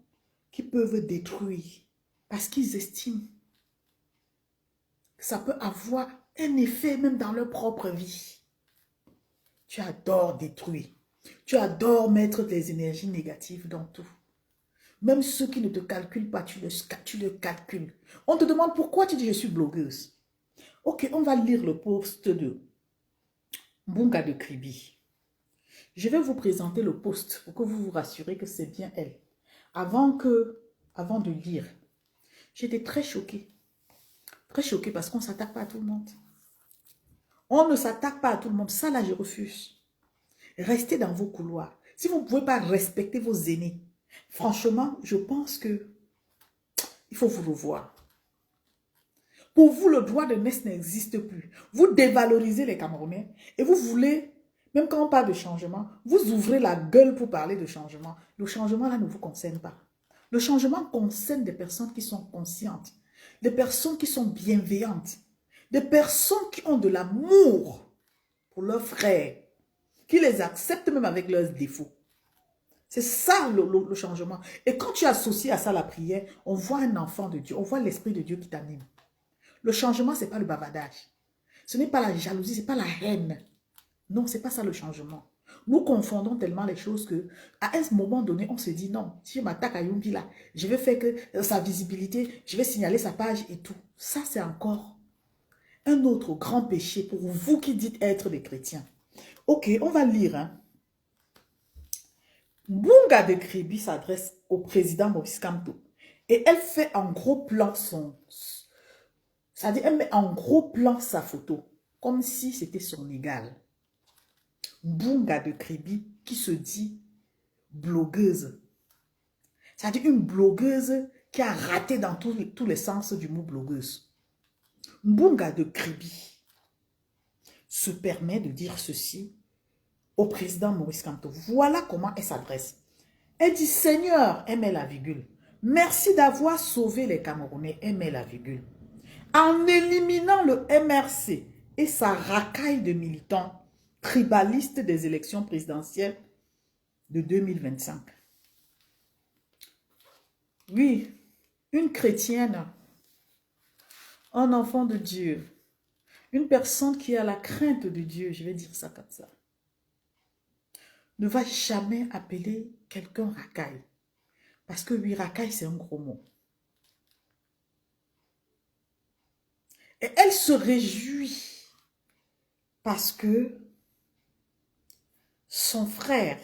qui peuvent détruire parce qu'ils estiment que ça peut avoir un effet même dans leur propre vie. Tu adores détruire. Tu adores mettre des énergies négatives dans tout. Même ceux qui ne te calculent pas, tu le calcules. On te demande pourquoi tu dis je suis blogueuse. Ok, on va lire le post de Mbunga de Kribi. Je vais vous présenter le post pour que vous vous rassurez que c'est bien elle. Avant de lire, J'étais très choquée. Très choquée parce qu'on ne s'attaque pas à tout le monde. On ne s'attaque pas à tout le monde. Ça, là, je refuse. Restez dans vos couloirs. Si vous ne pouvez pas respecter vos aînés, franchement, je pense que il faut vous revoir. Pour vous, le droit de naissance n'existe plus. Vous dévalorisez les Camerounais et vous voulez, même quand on parle de changement, vous ouvrez la gueule pour parler de changement. Le changement, là, ne vous concerne pas. Le changement concerne des personnes qui sont conscientes, des personnes qui sont bienveillantes, des personnes qui ont de l'amour pour leurs frères, qui les acceptent même avec leurs défauts. C'est ça le changement. Et quand tu associes à ça la prière, on voit un enfant de Dieu, on voit l'Esprit de Dieu qui t'anime. Le changement, ce n'est pas le bavardage. Ce n'est pas la jalousie, ce n'est pas la haine. Non, ce n'est pas ça le changement. Nous confondons tellement les choses que à un moment donné, on se dit non, si je m'attaque à Yumbi là, je vais faire que sa visibilité, je vais signaler sa page et tout. Ça, c'est encore un autre grand péché pour vous qui dites être des chrétiens. Ok, on va lire. Hein. Mbunga de Kribi s'adresse au président Maurice Kamto. Et elle fait en gros plan c'est-à-dire, elle met en gros plan sa photo, comme si c'était son égal. Mbunga de Kribi qui se dit blogueuse. C'est-à-dire une blogueuse qui a raté dans tous les sens du mot blogueuse. Mbunga de Kribi se permet de dire ceci au président Maurice Kamto. Voilà comment elle s'adresse. Elle dit, Seigneur, elle met la virgule. Merci d'avoir sauvé les Camerounais, elle met la virgule. En éliminant le MRC et sa racaille de militants tribalistes des élections présidentielles de 2025. Oui, une chrétienne, un enfant de Dieu, une personne qui a la crainte de Dieu, je vais dire ça comme ça, ne va jamais appeler quelqu'un racaille. Parce que oui, racaille, c'est un gros mot. Et elle se réjouit parce que son frère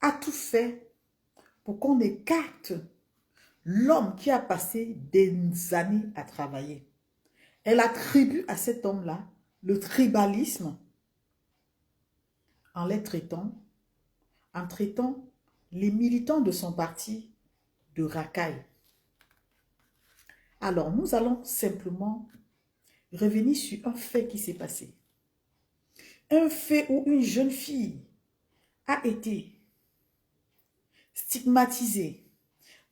a tout fait pour qu'on écarte l'homme qui a passé des années à travailler. Elle attribue à cet homme-là le tribalisme en traitant les militants de son parti de racaille. Alors, nous allons simplement revenir sur un fait qui s'est passé. Un fait où une jeune fille a été stigmatisée,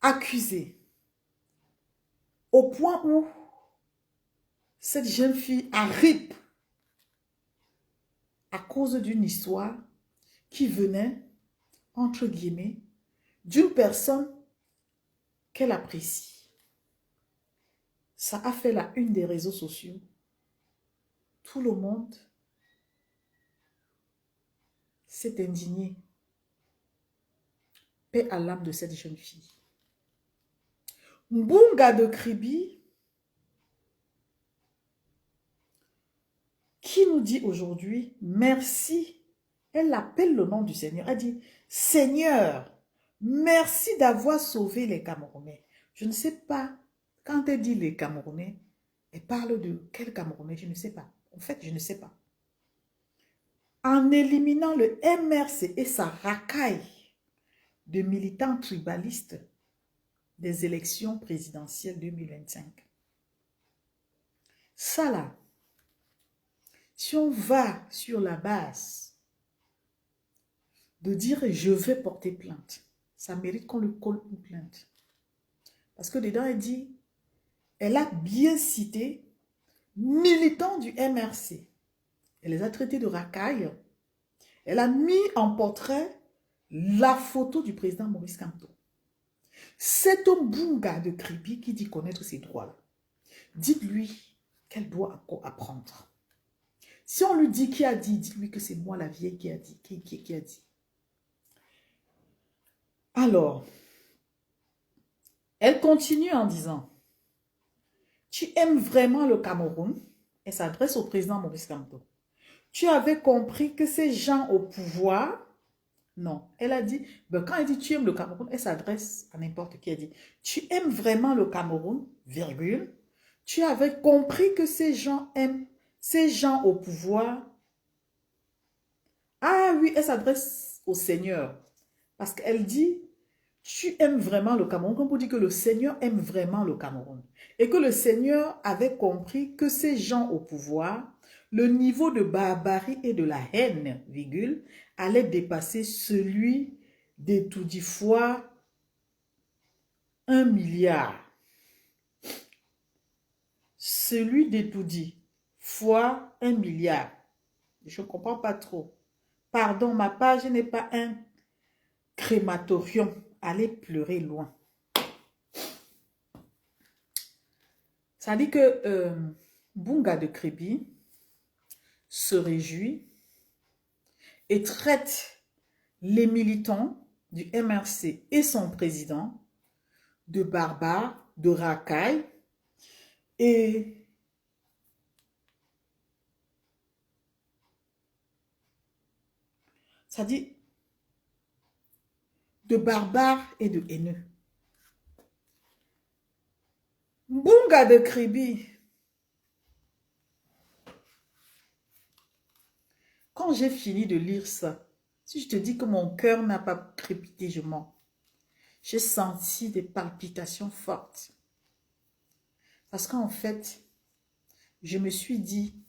accusée, au point où cette jeune fille arrive à cause d'une histoire qui venait, entre guillemets, d'une personne qu'elle apprécie. Ça a fait la une des réseaux sociaux. Tout le monde s'est indigné. Paix à l'âme de cette jeune fille. Mbunga de Kribi, qui nous dit aujourd'hui, merci. Elle appelle le nom du Seigneur. Elle dit, Seigneur, merci d'avoir sauvé les Camerounais. Je ne sais pas, quand elle dit les Camerounais, elle parle de quel Camerounais, je ne sais pas. En fait, je ne sais pas. En éliminant le MRC et sa racaille de militants tribalistes des élections présidentielles 2025. Ça là, si on va sur la base de dire je vais porter plainte, ça mérite qu'on le colle une plainte. Parce que dedans, elle dit, elle a bien cité militants du MRC. Elle les a traités de racailles. Elle a mis en portrait la photo du président Maurice Kamto. C'est un Mbunga de Kribi qui dit connaître ses droits. Dites-lui qu'elle doit encore apprendre. Si on lui dit qui a dit, dites-lui que c'est moi la vieille qui a dit. Qui a dit. Alors, elle continue en disant, tu aimes vraiment le Cameroun? Elle s'adresse au président Maurice Kamto. Tu avais compris que ces gens au pouvoir Non. Elle a dit, ben, quand elle dit tu aimes le Cameroun, elle s'adresse à n'importe qui. Elle dit, tu aimes vraiment le Cameroun, virgule. Tu avais compris que ces gens aiment, ces gens au pouvoir. Ah oui, elle s'adresse au Seigneur. Parce qu'elle dit, tu aimes vraiment le Cameroun, comme pour dire que le Seigneur aime vraiment le Cameroun. Et que le Seigneur avait compris que ces gens au pouvoir, le niveau de barbarie et de la haine, virgule, allait dépasser celui d'étourdie fois 1 milliard. Celui d'étourdie fois 1 milliard. Je ne comprends pas trop. Pardon, ma page n'est pas un crématorium. Allez pleurer loin. Ça dit que Bunga de Kribi se réjouit et traite les militants du MRC et son président de barbares, de racailles et ça dit de barbares et de haineux. Bunga de Kribi, quand j'ai fini de lire ça, si je te dis que mon cœur n'a pas crépité, je mens. J'ai senti des palpitations fortes. Parce qu'en fait, je me suis dit,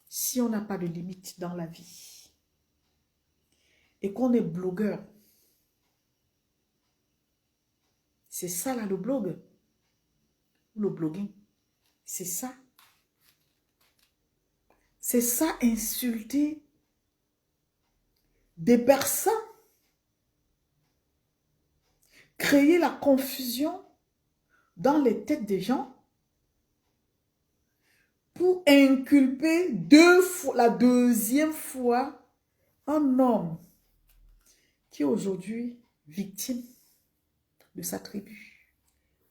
si on n'a pas de limite dans la vie et qu'on est blogueur, c'est ça là le blog, le blogging, c'est ça. C'est ça insulter des personnes, créer la confusion dans les têtes des gens pour inculper la deuxième fois un homme qui est aujourd'hui victime de sa tribu.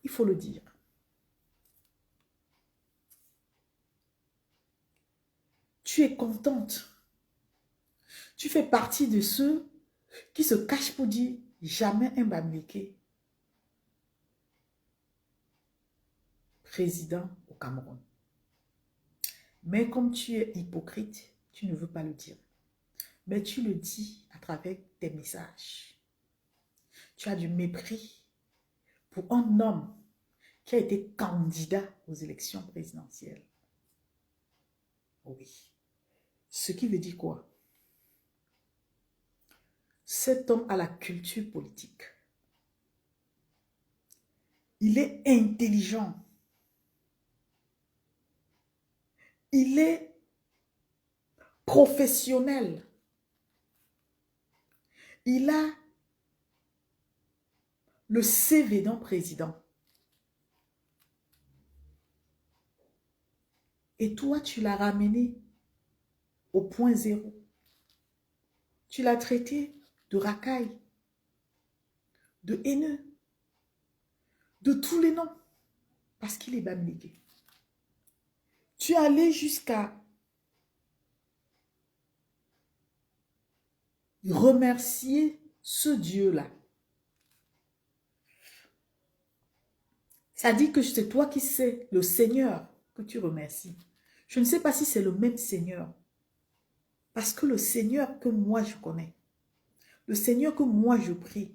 Il faut le dire. Tu es contente. Tu fais partie de ceux qui se cachent pour dire jamais un Bamileke président au Cameroun. Mais comme tu es hypocrite, tu ne veux pas le dire. Mais tu le dis à travers tes messages. Tu as du mépris pour un homme qui a été candidat aux élections présidentielles. Oui. Ce qui veut dire quoi? Cet homme a la culture politique. Il est intelligent. Il est professionnel. Il a le CV d'un président. Et toi, tu l'as ramené au point zéro. Tu l'as traité de racaille, de haineux, de tous les noms, parce qu'il est Bamileke. Tu es allé jusqu'à remercier ce Dieu-là. Ça dit que c'est toi qui sais, le Seigneur, que tu remercies. Je ne sais pas si c'est le même Seigneur. Parce que le Seigneur que moi je connais, le Seigneur que moi je prie,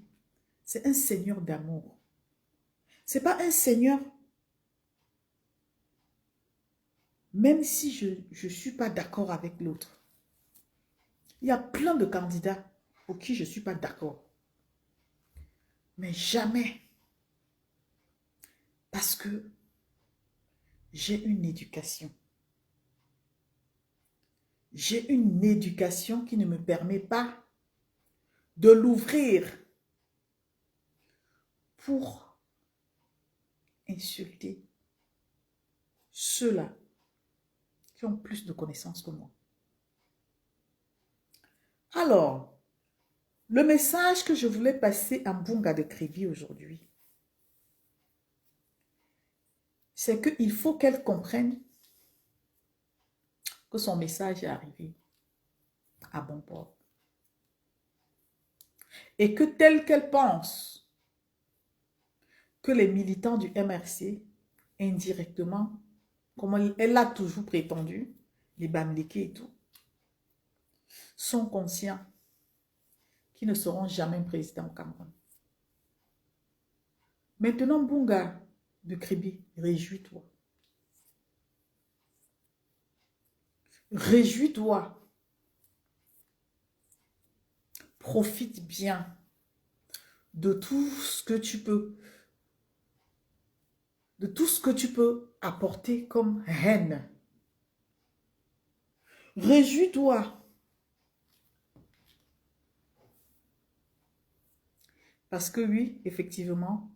c'est un Seigneur d'amour. Ce n'est pas un Seigneur, même si je ne suis pas d'accord avec l'autre. Il y a plein de candidats pour qui je ne suis pas d'accord. Mais jamais. Parce que j'ai une éducation. J'ai une éducation qui ne me permet pas de l'ouvrir pour insulter ceux-là qui ont plus de connaissances que moi. Alors, le message que je voulais passer à Bunga de Kribi aujourd'hui, c'est qu'il faut qu'elle comprenne que son message est arrivé à bon port. et que telle qu'elle pense que les militants du MRC, indirectement, comme elle l'a toujours prétendu, les Bamileke et tout, sont conscients qu'ils ne seront jamais présidents au Cameroun. Maintenant, Bunga de Kribi, réjouis-toi. Réjouis-toi. Profite bien de tout ce que tu peux, de tout ce que tu peux apporter comme reine. Réjouis-toi. Parce que oui, effectivement,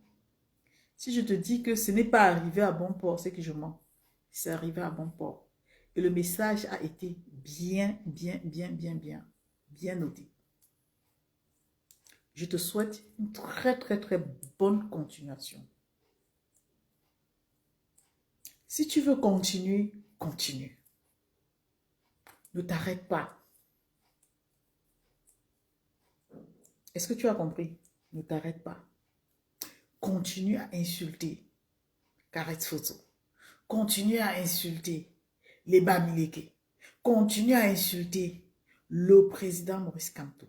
si je te dis que ce n'est pas arrivé à bon port, c'est que je mens. C'est arrivé à bon port. Et le message a été bien noté. Je te souhaite une très bonne continuation. Si tu veux continuer, continue. Ne t'arrête pas. Est-ce que tu as compris? Ne t'arrête pas. Continue à insulter Kareth Fosso. Continue à insulter les Bamileke. Continue à insulter le président Maurice Kamto.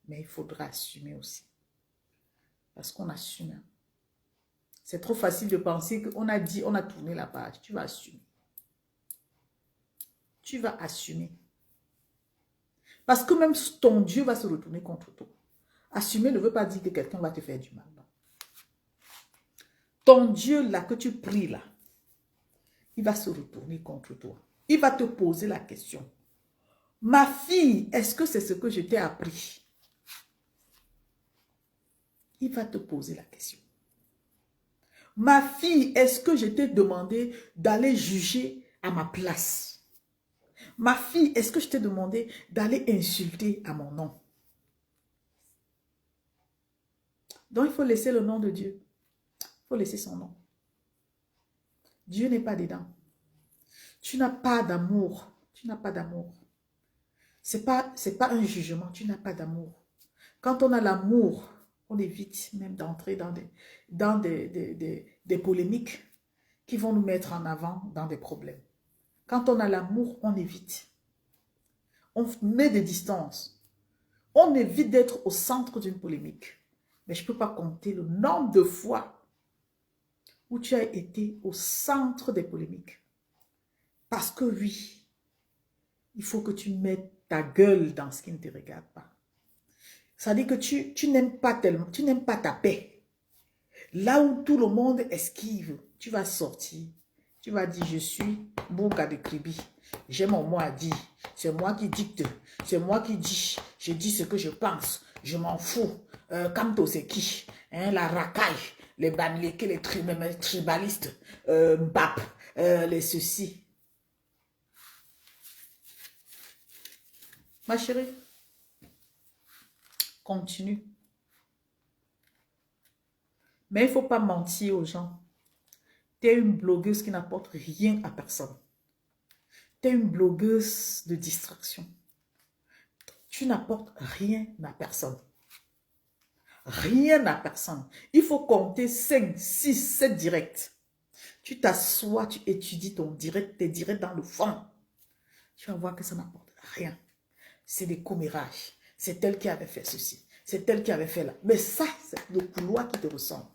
Mais il faudra assumer aussi. Parce qu'on assume. C'est trop facile de penser qu'on a dit, on a tourné la page. Tu vas assumer. Tu vas assumer. Parce que même ton Dieu va se retourner contre toi. Assumer ne veut pas dire que quelqu'un va te faire du mal. Non. Ton Dieu là que tu pries là, il va se retourner contre toi. Il va te poser la question. Ma fille, est-ce que c'est ce que je t'ai appris? Il va te poser la question. Ma fille, est-ce que je t'ai demandé d'aller juger à ma place? Ma fille, est-ce que je t'ai demandé d'aller insulter à mon nom? Donc, il faut laisser le nom de Dieu. Il faut laisser son nom. Dieu n'est pas dedans. Tu n'as pas d'amour. Tu n'as pas d'amour. C'est pas un jugement. Tu n'as pas d'amour. Quand on a l'amour, on évite même d'entrer dans des polémiques qui vont nous mettre en avant dans des problèmes. Quand on a l'amour, on évite. On met des distances. On évite d'être au centre d'une polémique. Mais je ne peux pas compter le nombre de fois où tu as été au centre des polémiques. Parce que oui, il faut que tu mettes ta gueule dans ce qui ne te regarde pas. Ça veut dire que tu n'aimes pas tellement, tu n'aimes pas ta paix. Là où tout le monde esquive, tu vas sortir. Tu vas dire, je suis Bunga de Kribi. J'ai mon mot à dire. C'est moi qui dicte. C'est moi qui dis. Je dis ce que je pense. Je m'en fous. Kamto c'est qui? La racaille. Les Bamileke, les tribalistes. Mbap. Les ceci. Ma chérie, continue. Mais il ne faut pas mentir aux gens. Tu es une blogueuse qui n'apporte rien à personne. Tu es une blogueuse de distraction. Tu n'apportes rien à personne. Rien à personne. Il faut compter 5, 6, 7 directs. Tu t'assois, tu étudies ton direct, tes directs dans le fond. Tu vas voir que ça n'apporte rien. C'est des commérages. C'est elle qui avait fait ceci. C'est elle qui avait fait là. Mais ça, c'est le couloir qui te ressemble.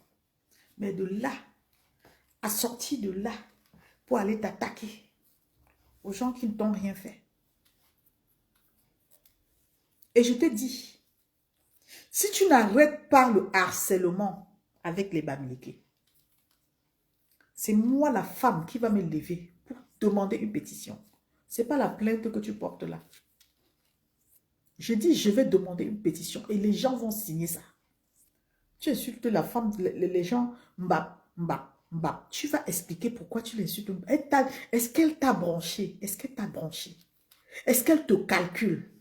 Mais de là, à sortir de là, pour aller t'attaquer aux gens qui ne t'ont rien fait. Et je te dis, si tu n'arrêtes pas le harcèlement avec les Bamileke, c'est moi la femme qui va me lever pour demander une pétition. Ce n'est pas la plainte que tu portes là. Je dis, je vais demander une pétition et les gens vont signer ça. Tu insultes la femme, les gens, mbap. Tu vas expliquer pourquoi tu l'insultes. Est-ce qu'elle t'a branché? Est-ce qu'elle t'a branché? Est-ce qu'elle te calcule?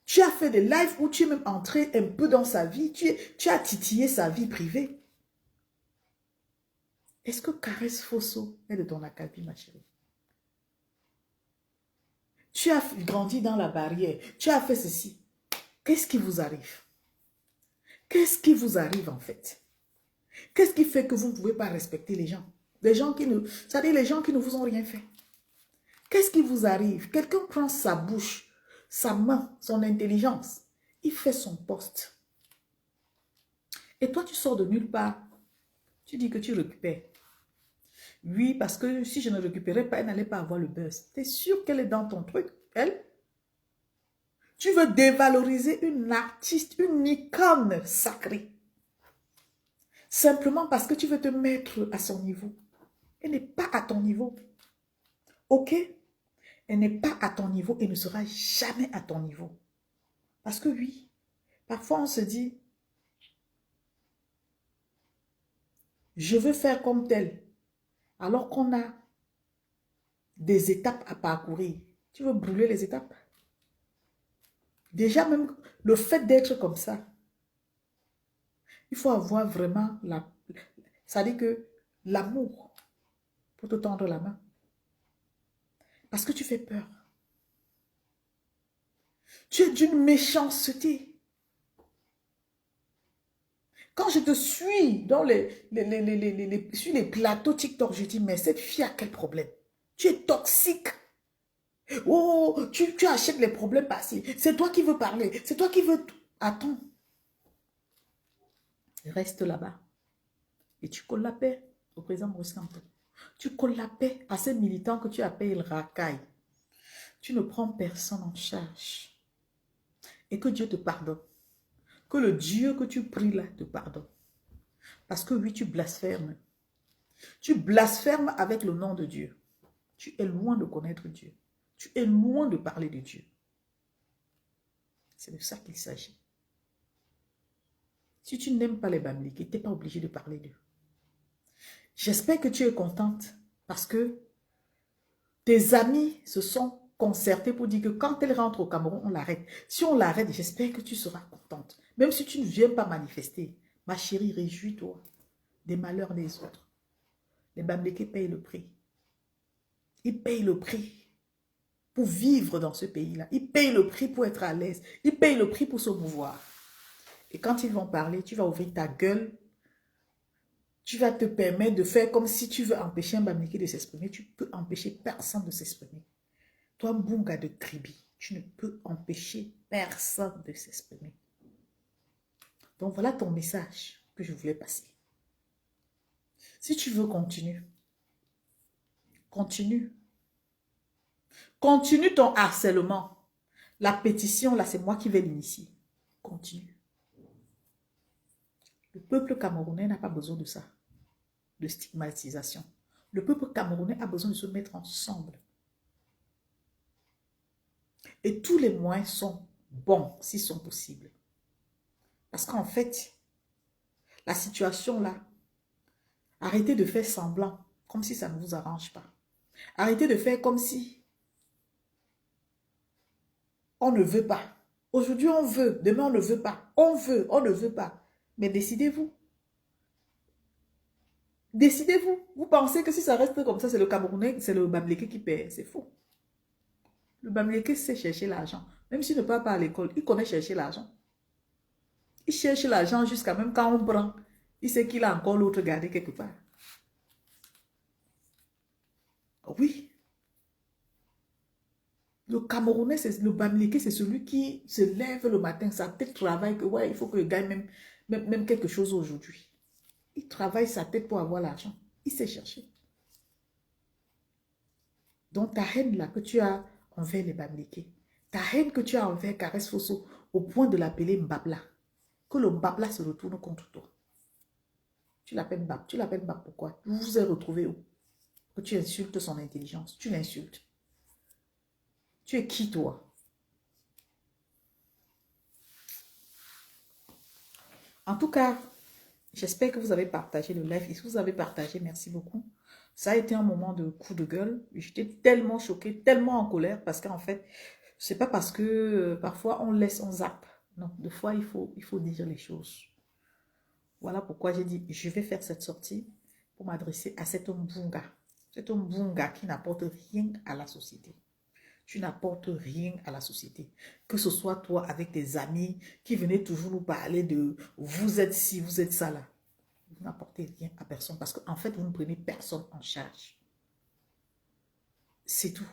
Tu as fait des lives où tu es même entré un peu dans sa vie. Tu as titillé sa vie privée. Est-ce que Kareth Fosso est de ton acabit, ma chérie? Tu as grandi dans la barrière. Tu as fait ceci. Qu'est-ce qui vous arrive? Qu'est-ce qui vous arrive en fait? Qu'est-ce qui fait que vous ne pouvez pas respecter les gens? Les gens qui ne, c'est-à-dire les gens qui ne vous ont rien fait. Qu'est-ce qui vous arrive? Quelqu'un prend sa bouche, sa main, son intelligence. Il fait son poste. Et toi, tu sors de nulle part. Tu dis que tu récupères. Oui, parce que si je ne récupérais pas, elle n'allait pas avoir le buzz. Tu es sûr qu'elle est dans ton truc, elle? Tu veux dévaloriser une artiste, une icône sacrée. Simplement parce que tu veux te mettre à son niveau. Elle n'est pas à ton niveau. Ok? Elle n'est pas à ton niveau et ne sera jamais à ton niveau. Parce que oui, parfois on se dit, je veux faire comme tel. Alors qu'on a des étapes à parcourir. Tu veux brûler les étapes? Déjà même le fait d'être comme ça, il faut avoir vraiment ça dit que l'amour pour te tendre la main. Parce que tu fais peur. Tu es d'une méchanceté. Quand je te suis dans sur les plateaux TikTok, je dis, mais cette fille a quel problème? Tu es toxique. Oh, tu achètes les problèmes passés. C'est toi qui veux parler. C'est toi qui veux... Attends. Reste là-bas. Et tu colles la paix au président Maurice Kamto. Tu colles la paix à ces militants que tu appelles racailles. Tu ne prends personne en charge. Et que Dieu te pardonne. Que le Dieu que tu pries là te pardonne. Parce que oui, tu blasphèmes. Tu blasphèmes avec le nom de Dieu. Tu es loin de connaître Dieu. Tu es loin de parler de Dieu. C'est de ça qu'il s'agit. Si tu n'aimes pas les Bamileke, tu n'es pas obligé de parler d'eux. J'espère que tu es contente parce que tes amis se sont concertés pour dire que quand elle rentre au Cameroun, on l'arrête. Si on l'arrête, j'espère que tu seras contente. Même si tu ne viens pas manifester, ma chérie, réjouis-toi des malheurs des autres. Les Bamileke payent le prix. Ils payent le prix pour vivre dans ce pays-là. Ils payent le prix pour être à l'aise. Ils payent le prix pour se mouvoir. Et quand ils vont parler, tu vas ouvrir ta gueule. Tu vas te permettre de faire comme si tu veux empêcher un Bamileke de s'exprimer. Tu peux empêcher personne de s'exprimer. Toi, Mbunga de Kribi, tu ne peux empêcher personne de s'exprimer. Donc voilà ton message que je voulais passer. Si tu veux, continue. Continue. Continue ton harcèlement. La pétition, là, c'est moi qui vais l'initier. Continue. Le peuple camerounais n'a pas besoin de ça, de stigmatisation. Le peuple camerounais a besoin de se mettre ensemble. Et tous les moyens sont bons, s'ils sont possibles. Parce qu'en fait, la situation là, arrêtez de faire semblant, comme si ça ne vous arrange pas. Arrêtez de faire comme si on ne veut pas. Aujourd'hui, on veut. Demain, on ne veut pas. On veut, on ne veut pas. Mais décidez-vous. Décidez-vous. Vous pensez que si ça reste comme ça, c'est le Camerounais, c'est le Bamileke qui paie. C'est faux. Le Bamileke sait chercher l'argent. Même s'il ne part pas à l'école, il connaît chercher l'argent. Il cherche l'argent jusqu'à même quand on prend. Il sait qu'il a encore l'autre gardé quelque part. Oui. Le Camerounais, le Bamileke, c'est celui qui se lève le matin, sa tête travaille, que ouais, il faut que je gagne même quelque chose aujourd'hui. Il travaille sa tête pour avoir l'argent. Il sait chercher. Donc ta haine là que tu as envers les Bamileke, ta haine que tu as envers Caresse Fosso, au point de l'appeler Mbabla, que le Mbabla se retourne contre toi. Tu l'appelles Mbab. Tu l'appelles Mbab pourquoi? Vous vous êtes retrouvé où? Que tu insultes son intelligence. Tu l'insultes. Tu es qui toi? En tout cas, j'espère que vous avez partagé le live. Et si vous avez partagé, merci beaucoup. Ça a été un moment de coup de gueule. J'étais tellement choquée, tellement en colère parce qu'en fait, c'est pas parce que parfois on laisse, on zappe. Non, des fois, il faut dire les choses. Voilà pourquoi j'ai dit, je vais faire cette sortie pour m'adresser à cet homme Mbunga. Cet homme Mbunga qui n'apporte rien à la société. Tu n'apportes rien à la société. Que ce soit toi avec tes amis qui venaient toujours nous parler de vous êtes ci, vous êtes ça là. Vous n'apportez rien à personne parce qu'en fait, vous ne prenez personne en charge. C'est tout.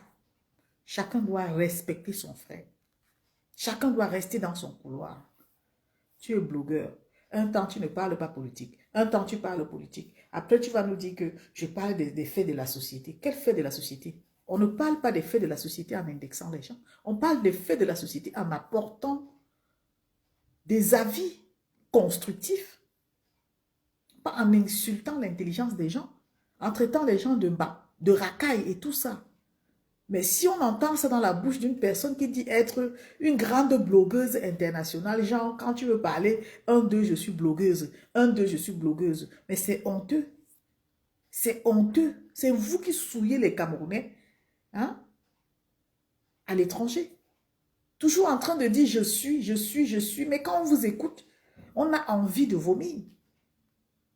Chacun doit respecter son frère. Chacun doit rester dans son couloir. Tu es blogueur. Un temps, tu ne parles pas politique. Un temps, tu parles politique. Après, tu vas nous dire que je parle des faits de la société. Quels faits de la société? On ne parle pas des faits de la société en indexant les gens. On parle des faits de la société en apportant des avis constructifs, pas en insultant l'intelligence des gens, en traitant les gens de racailles et tout ça. Mais si on entend ça dans la bouche d'une personne qui dit être une grande blogueuse internationale, genre quand tu veux parler, 1, 2, je suis blogueuse, 1, 2, je suis blogueuse. Mais c'est honteux. C'est honteux. C'est vous qui souillez les Camerounais hein, à l'étranger. Toujours en train de dire je suis. Mais quand on vous écoute, on a envie de vomir.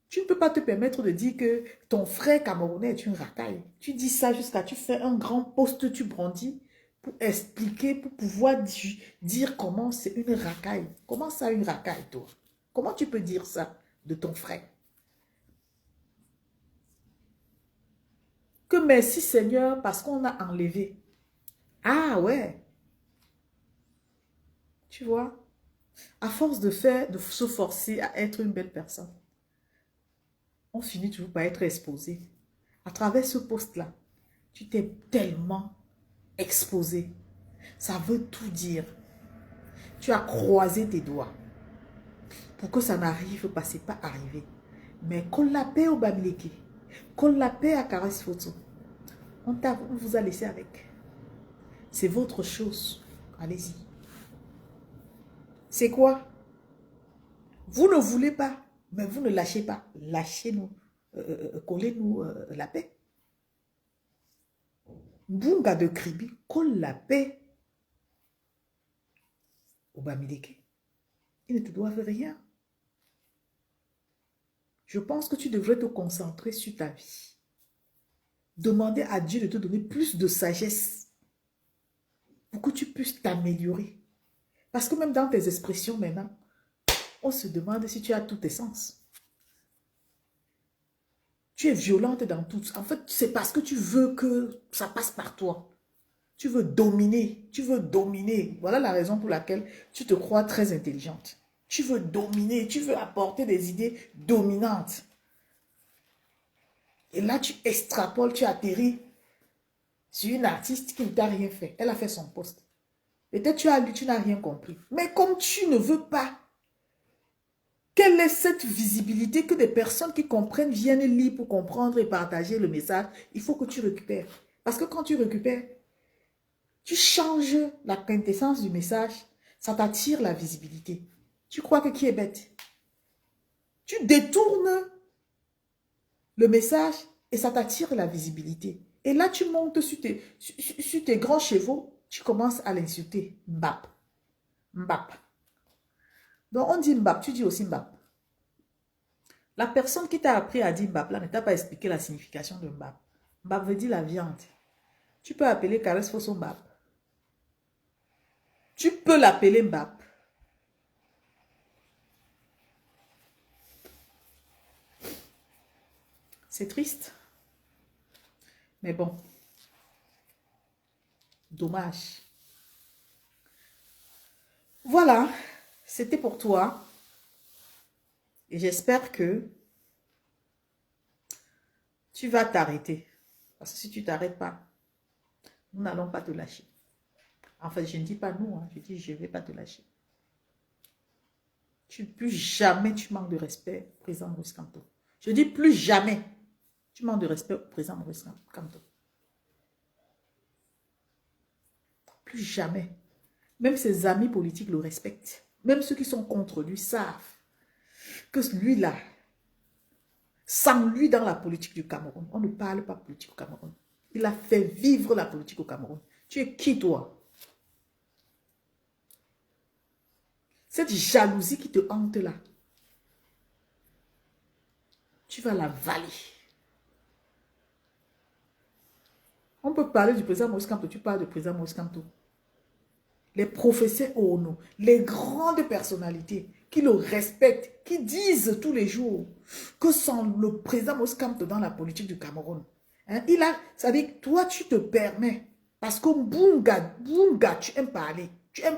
Tu ne peux pas te permettre de dire que ton frère camerounais est une racaille. Tu dis ça jusqu'à tu fais un grand post, tu brandis pour expliquer, pour pouvoir dire comment c'est une racaille. Comment ça une racaille, toi? Comment tu peux dire ça de ton frère? Que merci Seigneur parce qu'on a enlevé. Ah ouais. Tu vois? À force de se forcer à être une belle personne, on finit toujours par être exposé. À travers ce post-là, tu t'es tellement exposé. Ça veut tout dire. Tu as croisé tes doigts. Pour que ça n'arrive pas, c'est pas arrivé. Mais qu'on la paix au Bamileke, qu'on la paix à Caresse Photo, on vous a laissé avec. C'est votre chose. Allez-y. C'est quoi? Vous ne voulez pas, mais vous ne lâchez pas. Lâchez-nous. Collez-nous la paix. Bunga de Kribi, colle la paix au Bamileke. Ils ne te doivent rien. Je pense que tu devrais te concentrer sur ta vie. Demander à Dieu de te donner plus de sagesse pour que tu puisses t'améliorer. Parce que même dans tes expressions maintenant, on se demande si tu as tous tes sens. Tu es violente dans tout. En fait, c'est parce que tu veux que ça passe par toi. Tu veux dominer. Tu veux dominer. Voilà la raison pour laquelle tu te crois très intelligente. Tu veux dominer. Tu veux apporter des idées dominantes. Et là, tu extrapoles, tu atterris sur une artiste qui ne t'a rien fait. Elle a fait son poste. Peut-être tu n'as rien compris. Mais comme tu ne veux pas, quelle est cette visibilité que des personnes qui comprennent viennent lire pour comprendre et partager le message? Il faut que tu récupères. Parce que quand tu récupères, tu changes la quintessence du message, ça t'attire la visibilité. Tu crois que qui est bête? Tu détournes le message et ça t'attire la visibilité. Et là, tu montes sur tes grands chevaux, tu commences à l'insulter. Mbap. Mbap. Donc, on dit Mbap, tu dis aussi Mbap. La personne qui t'a appris à dire Mbap, là, ne t'a pas expliqué la signification de Mbap. Mbap veut dire la viande. Tu peux appeler Caresse Photo Mbap. Tu peux l'appeler Mbap. C'est triste. Mais bon. Dommage. Voilà. C'était pour toi. Et j'espère que tu vas t'arrêter. Parce que si tu ne t'arrêtes pas, nous n'allons pas te lâcher. En fait, je ne dis pas nous, hein, je dis je ne vais pas te lâcher. Plus jamais tu manques de respect au président Maurice Kamto. Je dis plus jamais tu manques de respect au président Maurice Kamto. Plus jamais. Même ses amis politiques le respectent. Même ceux qui sont contre lui savent que lui-là, sans lui dans la politique du Cameroun, on ne parle pas politique au Cameroun. Il a fait vivre la politique au Cameroun. Tu es qui, toi? Cette jalousie qui te hante là, tu vas la valer. On peut parler du président Moïse Kamto, tu parles du président Moïse Kamto. Les professeurs ONU, les grandes personnalités qui le respectent, qui disent tous les jours que sans le président Moïse Kamto dans la politique du Cameroun, hein, ça dit, toi tu te permets, parce que Bunga, tu aimes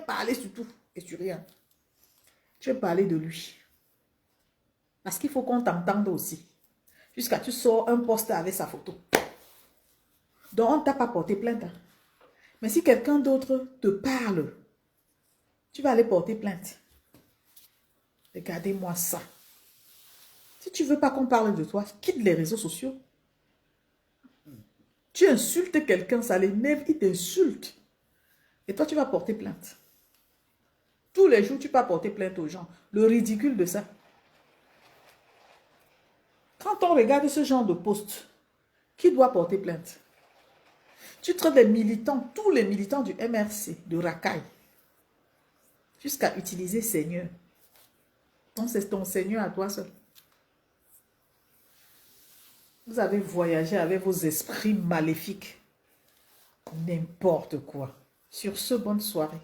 parler sur tout et sur rien. Tu aimes parler de lui. Parce qu'il faut qu'on t'entende aussi. Jusqu'à tu sors un poste avec sa photo. Donc on ne t'a pas porté plainte. Hein. Mais si quelqu'un d'autre te parle, tu vas aller porter plainte. Regardez-moi ça. Si tu ne veux pas qu'on parle de toi, quitte les réseaux sociaux. Tu insultes quelqu'un, ça l'énerve, il t'insulte. Et toi, tu vas porter plainte. Tous les jours, tu vas porter plainte aux gens. Le ridicule de ça. Quand on regarde ce genre de poste, qui doit porter plainte? Tu traites les militants, tous les militants du MRC, de Racaille, jusqu'à utiliser Seigneur. Donc c'est ton Seigneur à toi seul. Vous avez voyagé avec vos esprits maléfiques. N'importe quoi. Sur ce, bonne soirée.